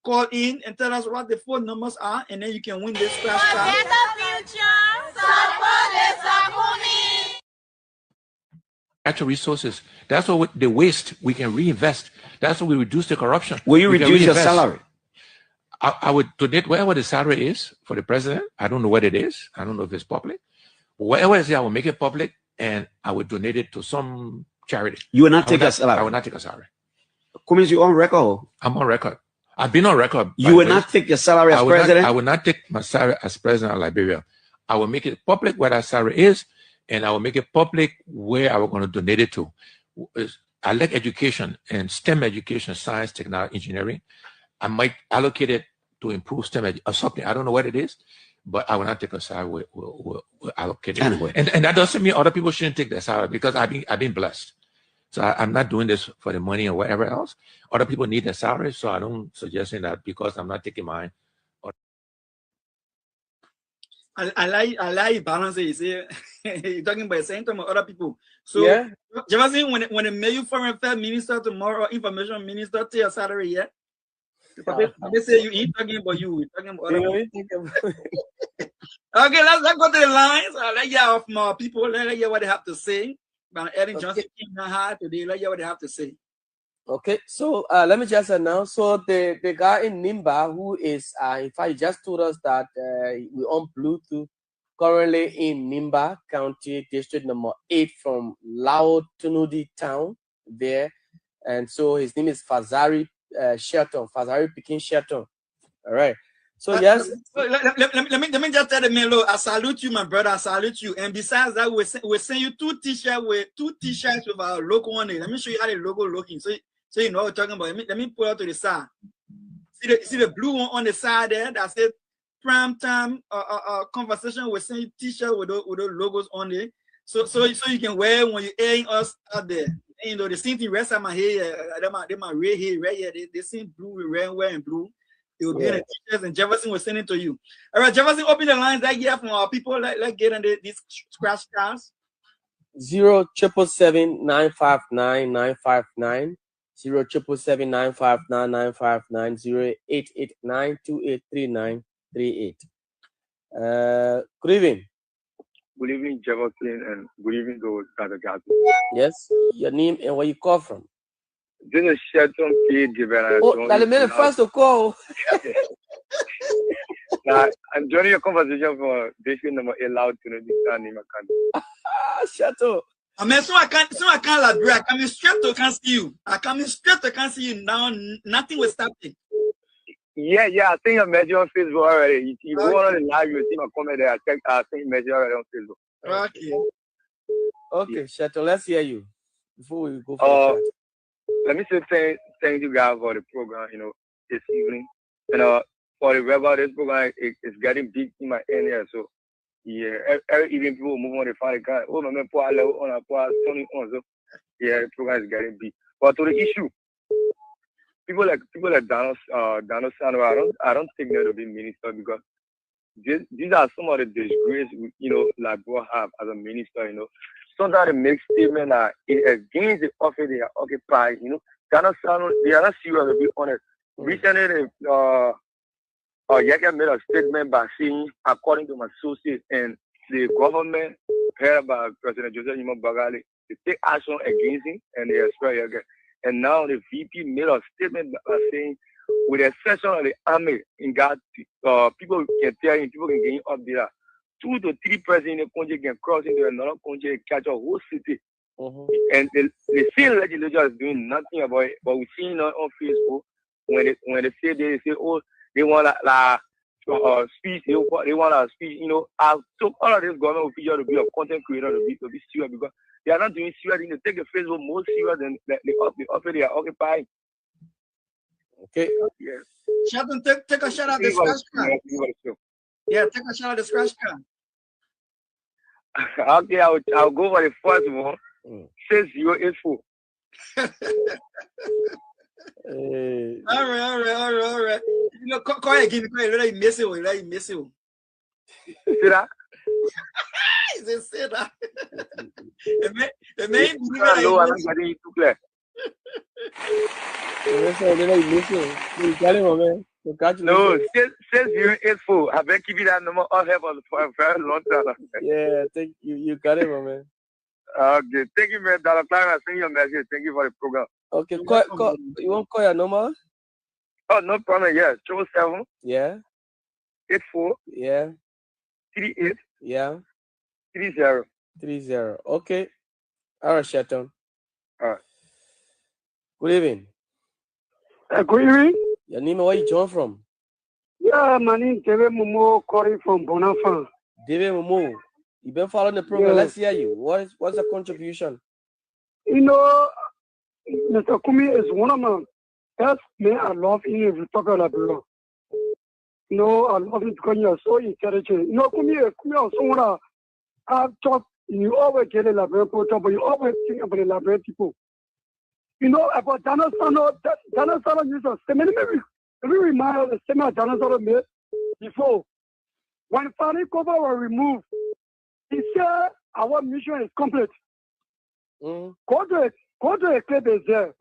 call in and tell us what the phone numbers are, and then you can win this scratch card. Natural resources. That's what the waste we can reinvest. That's what we reduce the corruption. Will you reduce your salary? I would donate wherever the salary is for the president. I don't know what it is. I don't know if it's public. Wherever it's there, I will make it public, and I would donate it to some charity. You will not take a salary? I will not take a salary. Cummins, you on record? I'm on record. I've been on record. You will not take your salary as president? I will not take my salary as president of Liberia. I will make it public where that salary is, and I will make it public where I was going to donate it to. I like education and STEM education, science, technology, engineering. I might allocate it to improve STEM or something. I don't know what it is, but I will not take a salary. We'll allocate it. Anyway. And that doesn't mean other people shouldn't take their salary, because I've been blessed. So I'm not doing this for the money or whatever else. Other people need their salary, so I don't suggest that because I'm not taking mine. I like balance. You see, you're talking about the same time with other people. So, yeah. You ever seen when they make you foreign affairs minister tomorrow, information minister, to your salary yet? They say you ain't talking about you. You're talking about other people. Okay, let's go to the lines. Let's hear off more people. Let's hear what they have to say. Eddie Johnson came hard today. Let's hear what they have to say. Okay, so let me just announce. So the guy in Nimba who is, in fact, he just told us that we're on Bluetooth currently in Nimba County, District number 8 from Lao Tunudi Town there. And so his name is Fazari Shelton, Fazari Pekin Shelton. All right. So yes. Let me just tell the man, look, I salute you, my brother. I salute you. And besides that, we'll send you two t-shirts with our logo on it. Let me show you how the logo looking. So you know what we're talking about. Let me pull out to the side. See the blue one on the side there that says prime time conversation. We'll send you t-shirt with those logos on it. So you can wear when you're airing us out there. And, you know, the same thing rest of my hair, my red hair right here. They same blue with red, wearing blue. It will be in the t-shirts, and Jefferson will send it to you. All right, Jefferson, open the lines that here from our people. Let's get into these scratch cards. 0777959 0777959 08892833938. Good evening. Good evening, Jefferson, and good evening to Dr. Gabby. Yes, your name and where you call from? This is Shelton P. Developer. Oh, that's the minute first to call. Now, I'm joining your conversation for district number 8 loud to the in my country. Shelton. I mean, so I can't Liberia. I come straight to can't see you. I come straight to can't see you now. Nothing will stop it. Yeah. I think I met you on Facebook already. You go on the live, you see my comment there. I think I met you already on Facebook. Okay. Okay, Shato, let's hear you before we go for the chat. Let me say thank you guys for the program, this evening. And for the rebel, this program is getting big in my area. So yeah, every evening people move on the final guy. Oh, my man, poor level on a poor Tony on. So yeah, the program is getting big. But to the issue, people like Donald Sano, I don't think they'll be minister because these are some of the disgrace like Boy have as a minister. Sometimes they make statements that against the office they are occupied. Donald Sano, they are not serious, to be honest. Recently, Yaka made a statement by saying, according to my sources, and the government, heard by President Joseph Nimo Bagali, to take action against him, and they expel Yaka. And now the VP made a statement by saying, with the exception of the army in God, people can tell him, people can get up there. 2 to 3 persons in the country can cross into another country and catch a whole city. And the same legislature is doing nothing about it. But we see it on Facebook when they say, oh, they want speech, they want a speech. I took all of this government official to be a content creator to be serious because they are not doing serious things. They take the Facebook more serious than the office they are occupying. Okay. Yeah. Sheldon, take a shot at the scratch card. Yeah, take a shot at the scratch card. Okay, I'll go for the first one. 6084. All right. Call again. Let him miss you. See that? Say that. The main. No, I'm not getting you too clear. No, 6084. I've been keeping that number on here for a very long time. Yeah, thank you. You got it, my man. Okay, thank you, man. That time I send you a message. Thank you for the program. Okay, call, you want to call your number? Oh, no problem. Yeah, 7. Yeah. 84. Yeah. 38. Yeah. 30. 30. Okay. All right, Shaton. All right. Good evening. Good evening. Your name, where you join from? Yeah, my name is David Momo, calling from Bonafide. David Momo, you've been following the program. Yeah. Let's hear you. What's the contribution? Mr. Kumi is one of my best men. I love him if you talk about Liberia. I love him because you are so intelligent. Kumi is someone I've talked, you always get a Liberian culture, but you always think about the Liberian people. About Donald Sano used a statement. Let me remind you of the statement Donald Sano made before. When Fani Koba was removed, he said our mission is complete. Go to a clip is there.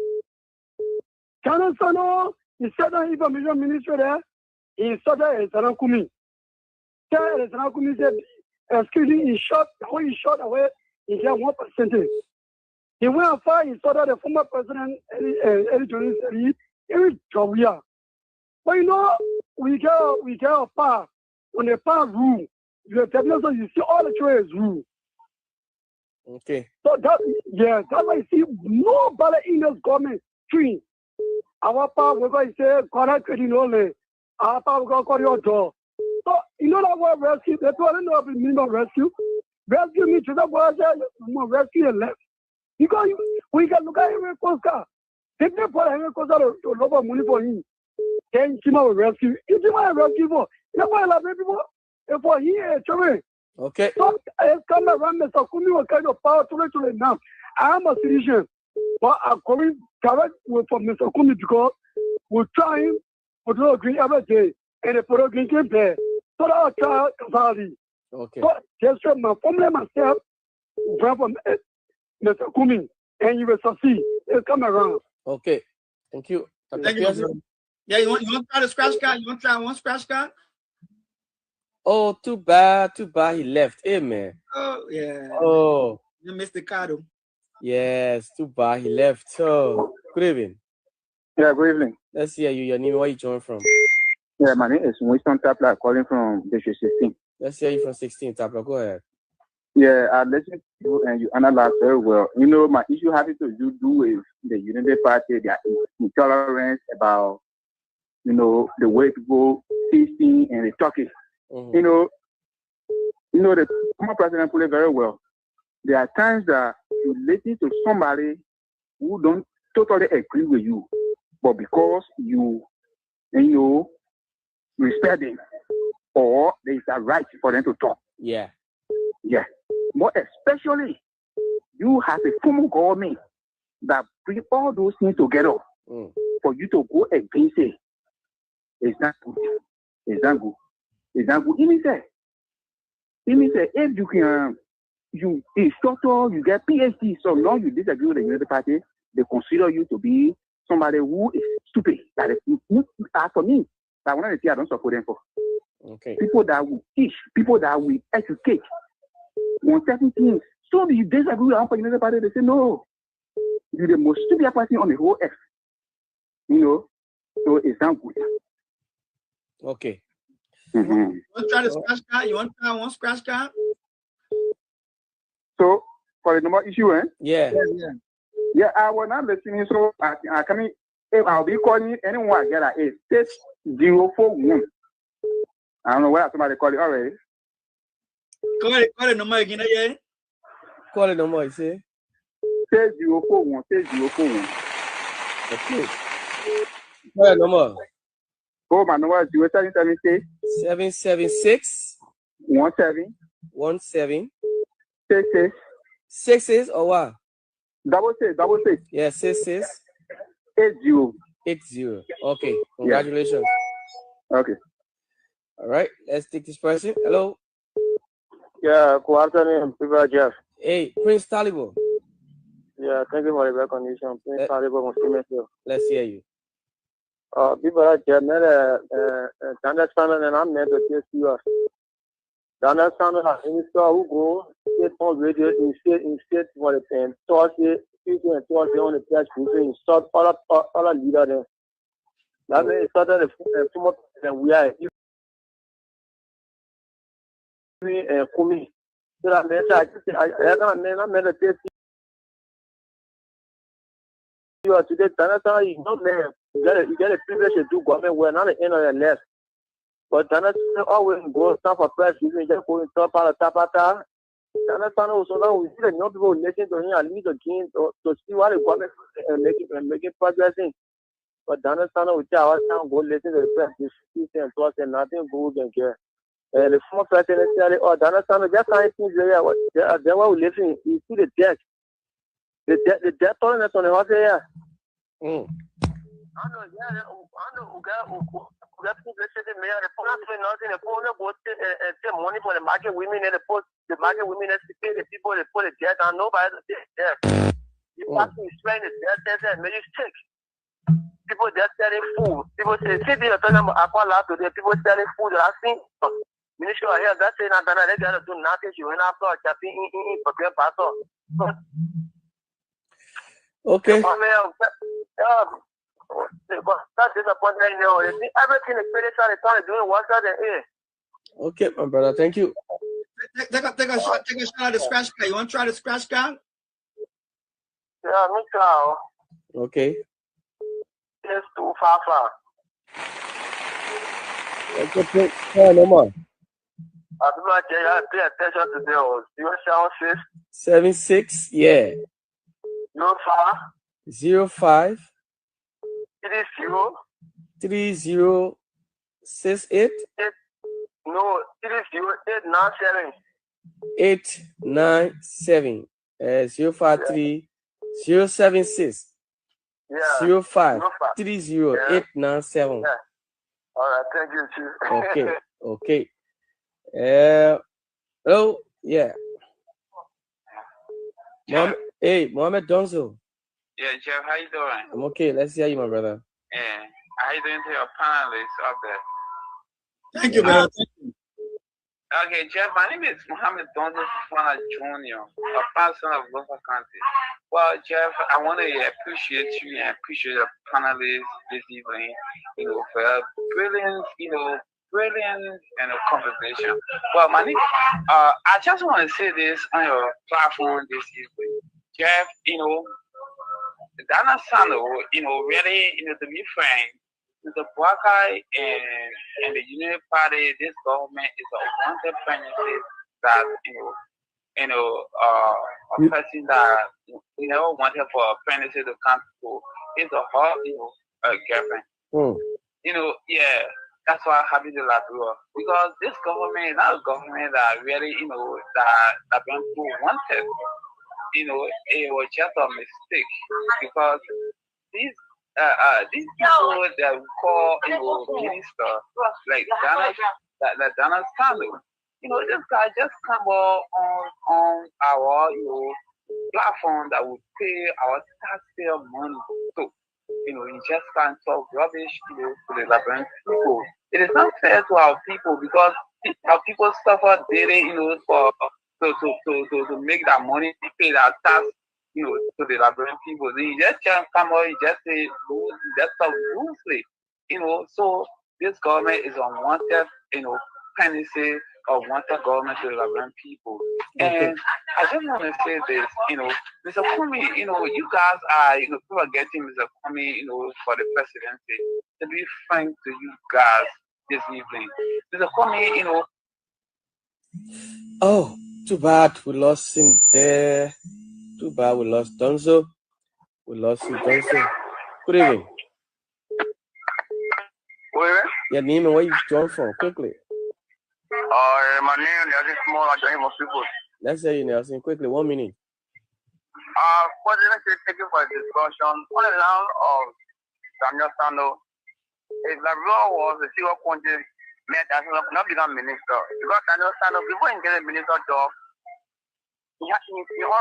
Donald Sano, he said that information ministry there, he said that it's an Kumi. Kumi said, excuse me, he shot away, he got 1%. He went far, he saw that the former president, Eli Jones, he was Jawia. But we get a power. When the power rule, you see all the choices rule. Okay. So that's why you see nobody in this government tree. Our power, we're going to say, correct trading only. Our power, we're going to call your door. So, that word rescue, that's what I know of the meaning of rescue. Rescue means that word rescue and left. Because we can look at Henry Costa. Take the point Henry Costa to look for money for him. Then he will rescue. If you want to rescue for, you want to people. If for him, okay. So it's come around Mr. Kumi was kind of power to it now. I am a citizen, but I'm coming direct from Mr. Kumi because we're trying to do a green every day and the product green came there. So I'll try Kazali. Okay. So just my family myself from Mr. Kumi, and you will succeed. It'll come around. Okay. Thank you. Thank you. Yeah, you want to try the scratch card? You want to try one scratch card? Oh, too bad. He left. Hey, man. Oh, yeah. Oh. You missed the card. Yes, too bad. He left. So, good evening. Yeah, good evening. Let's hear you. Your name, where you join from? Yeah, my name is Winston Tapla, calling from District 16. Let's hear you from 16, Tapla. Go ahead. Yeah, I listened to you and you analyze very well. My issue having to do with the Unity Party, their intolerance about, the way people see things and they talk it. The former president put it very well. there are times that you listen to somebody who don't totally agree with you, but because you respect them, or there is a right for them to talk. Yeah. Yeah. More especially, you have a formal government that bring all those things together for you to go against it. It's not good. It's not good. It's not good. It means if you can, you instructor, you get PhD, so long you disagree with the Unity Party, they consider you to be somebody who is stupid. That is, for me, that's one of the things I don't support them for. Okay. People that will teach, people that will educate on certain things. So you disagree with the Unity Party, they say, no, you're the most stupid person on the whole earth. So it's not good. Okay. You want to try the scratch card? You want to try one scratch card? So, for the number issue, Yeah. Yeah, I was not listening, so I can, if I'll be calling anyone, get a 6041. I don't know where somebody called it already. Call the number again, yeah? Call the number, you say? 6041, 6041. Okay. Call the number. Oh, my number is 0776 776 17 66 or what? Double six. Yeah, 66 80. Okay. Congratulations. Yeah. Okay. All right. Let's take this person. Hello. Yeah, good afternoon, people, Jeff. Hey, Prince Talibo. Yeah, thank you for the recognition. Prince Talibo from Siemens. Let's hear you. People, Jeff, understand, and I'm meant to test you. Understand that in store who go state on radio in state for the pen, Thursday, Tuesday and Thursday on the press briefing, sort all leader there. That means it's started the former president we are. Kumi. So that means I meditate you are today. Tanata is not there. You get a privilege to do government work, not the end of your life. But Tanata always go stand for press, you just go and talk about Tapata. Tanata also now we see that young people listen to him and lead the king to see what the government making progress in. But Tanata will tell our town go listen to the press, this and plus and nothing good and care. The former president said, oh, Tanata just kind things there. Then what we listen, you see the debt. The debt tolerance on the house here. I know, money for the market women and the market women has to pay the people that put the debt on nobody to pay debt. You have to explain the debt and make mistake. People just selling food. People say, see the autonomous aqua today, people selling food that I think Minister here that say that they gotta do nothing, you went after tapping in for pastor. Okay. That's disappointing. Everything is finished on the time doing one side and A. Okay, my brother. Thank you. Take a shot of the scratch card. You want to try the scratch card? Yeah, me too. Okay. It's too far. Okay, call no more. People are saying, pay attention to the 076 76, yeah. 05 30 68 No, 30897 897 053 076 Yeah. 05 30 897. Yeah. All right, thank you, Chief. Okay. Oh, yeah. Mohammed Donzo. Yeah, Jeff, how you doing? I'm okay. Let's hear you, my brother. Yeah. How you doing to your panelists up there? Thank you, brother. Okay, Jeff, my name is Mohammed Donzo Fufana Jr., a pastor of Gulf County. Well, Jeff, I want to appreciate you and appreciate the panelists this evening, for a brilliant, brilliant conversation. Well, my name, I just want to say this on your platform this evening. Jeff, Dana Sano, really, to be frank, the Buakai and the Union Party, this government is a wanted premises that, a person that you never wanted for a pregnancy to come to is a her, girlfriend. Yeah, that's why I'm happy to Liberia. Because this government is not a government that really, that people wanted. It was just a mistake because these people that we call minister like Donald Stanley, this guy just come on our platform that will pay our taxpayer money to. He just can't talk rubbish to the Liberian people. It is not fair to our people because our people suffer daily, for to make that money, pay that tax, to the Liberian people. He just can't come out, he just say, just talk loosely, So this government is unwanted, penalty of wanted government to the Liberian people. And I just want to say this, Mr. Kwame, you guys are, people are getting Mr. Kwame, for the presidency. To be frank to you guys this evening, Mr. Kwame, Oh, too bad we lost him there. Too bad we lost Donzo. We lost you, Donzo. Good evening. Your name and where you joined from, quickly. My name is Small. I join most people. Let's say you Nelson, quickly, 1 minute. President, thank you for the discussion. On the line of Daniel Sando, if Liberia was a single country, that not become minister. Because Daniel Sando, before he get a minister job, you want to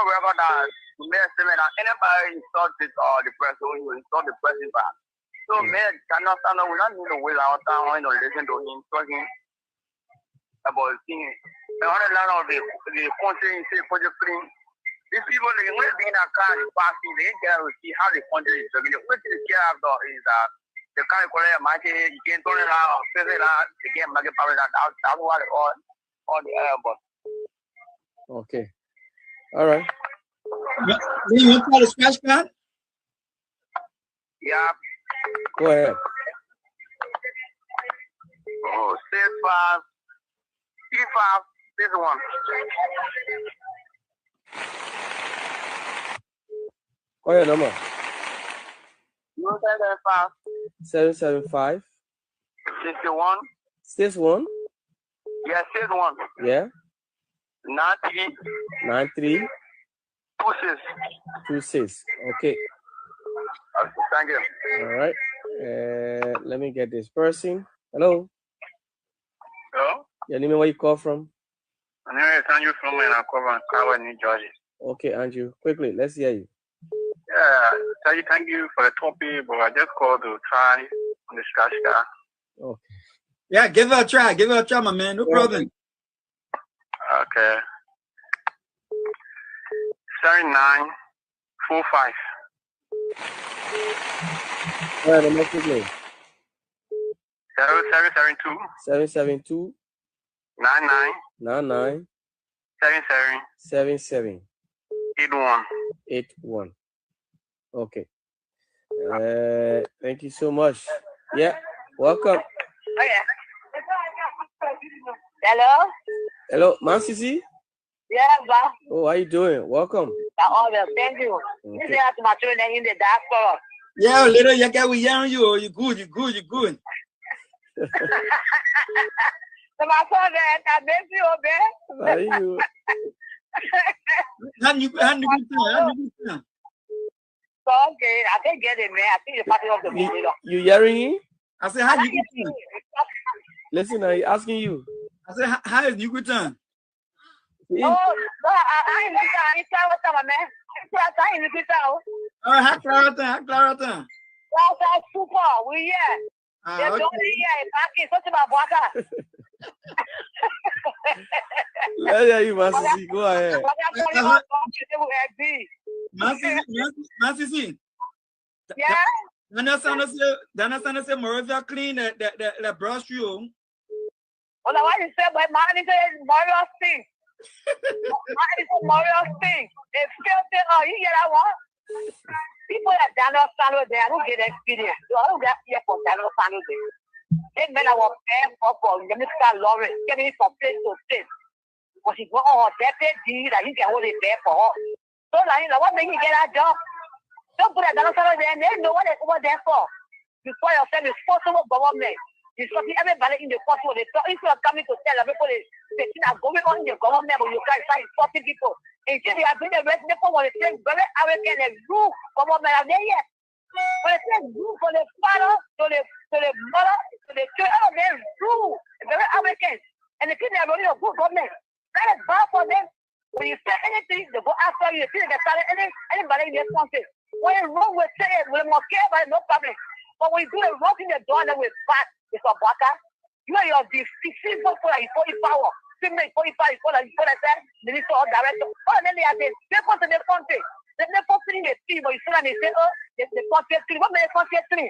remember that the mayor said that anybody installed the press, so he will install the press back. So, Mayor Daniel Sando, we don't need to waste our time on listen to him talking about things. And on the line of the country, you say, project clean. These people, when they in a car, they passing, they get to see how the country is doing. What they care about is that the car collect market, you can turn it out, fix it out, you can make it power that out, that's what all the airport. Okay. All right. You want to call the scratch pad? Yeah. Go ahead. Oh, 6-5, 3-5, this one. Go ahead, number. 775. 775. 61. 61. Yeah, 61. Yeah. 93. 93. 26. 26. Okay. Thank you. All right. Let me get this person. Hello. Hello. Your name and where you call from? My name is Andrew from Carver, New Jersey. Okay, Andrew. Quickly, let's hear you. Yeah, thank you for the topic, but I just called to try on the scratch card. Okay. Yeah, give it a try. Give it a try, my man. No problem. Okay. 7945. All right, number quickly. 7772. 772. 99. 99. 77. 77. 81. 81. Okay. Thank you so much. Yeah. Welcome. Hello? Hello, Mansisi? Yeah, ba. Oh, how you doing? Welcome. Thank you. This is my children in the diaspora. Yeah, little, you get we young you. You good, you good, you good. So my father, I beg you, obey. How are you? So, okay, I can get it, man. I think the party of the video. You hearing me? I said, how you good? Listen, I'm asking you. I said, how is you good time? Oh, no, I ain't good time. What's up, man? I ain't good time. All right, how Claratan? That's super. We here. They're doing it here. It's such about water. Let me hear you, Mansisi. Go ahead. Mansisi. Yeah. Dana say Moravia clean the brush you. Well, what you say, but man, it's a Moravia thing. It's a Moravia thing. It's filthy. Oh, you get that one? People that Daniel Sando there, I don't get experience. I don't get here for Daniel Sando there. They men I was paying for them to start Lawrence, getting from place to place. Because he go on deathbed deed that he can hold it there for her. So like, what made you get that job? Don't put that down there and they know what it's over there for. You call yourself responsible government. You something everybody in the country. They talk, if you are coming to tell everybody the thing are going on in the government, but you can't find 40 people. Instead, they are bringing the rest people when they say very American and rule government are there yet. When they say rule for the father, to the mother, to the children, they rule very American. And the kids are running a good government. That is bad for them. When you say anything, they go after you. They say anybody in this country. When you wrong with say it, we must care about it, no problem. But when you do the wrong thing, the door that will back, it's a baka. You are your defeating for like 40 power. 45 for like minister or director. Oh, and then they are there. They come to the country. They never put in the team, but you see, and they say, oh, the country is clean. What made the country clean?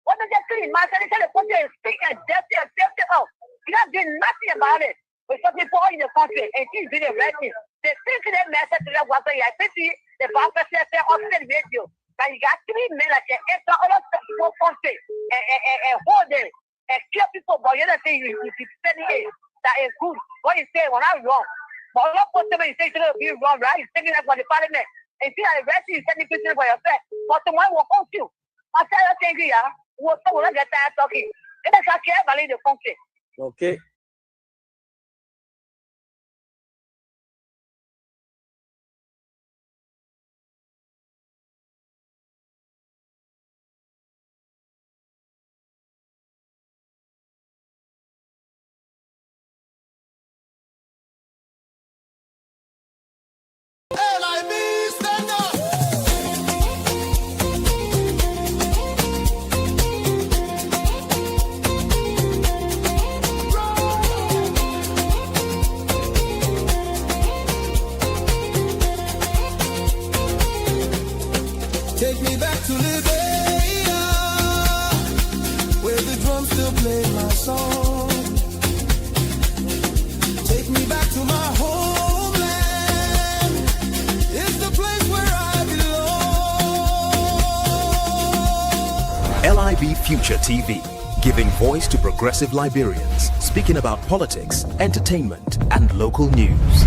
What did they clean? Man, they say the country is big and dirty and dirty out. You not doing nothing about it. But some people in the country and keep doing the right thing. They think that message to them was I pity the papa said on the radio. But you got 3 men that can enter all of the country and hold them and kill people. But you don't think you defend it. That is good. What you say when I'm wrong. But all of them you say to be wrong, right? You're taking that for the parliament. And see that the rest is sending people for yourself. But tomorrow will come to you. I tell you things here. We'll get tired talking. It is a care about the country. Okay. LIB, stand up. Take me back to Liberia, where the drums still play my song. Take me back to my homeland. It's the place where I belong. LIB Future TV, giving voice to progressive Liberians, speaking about politics, entertainment, and local news.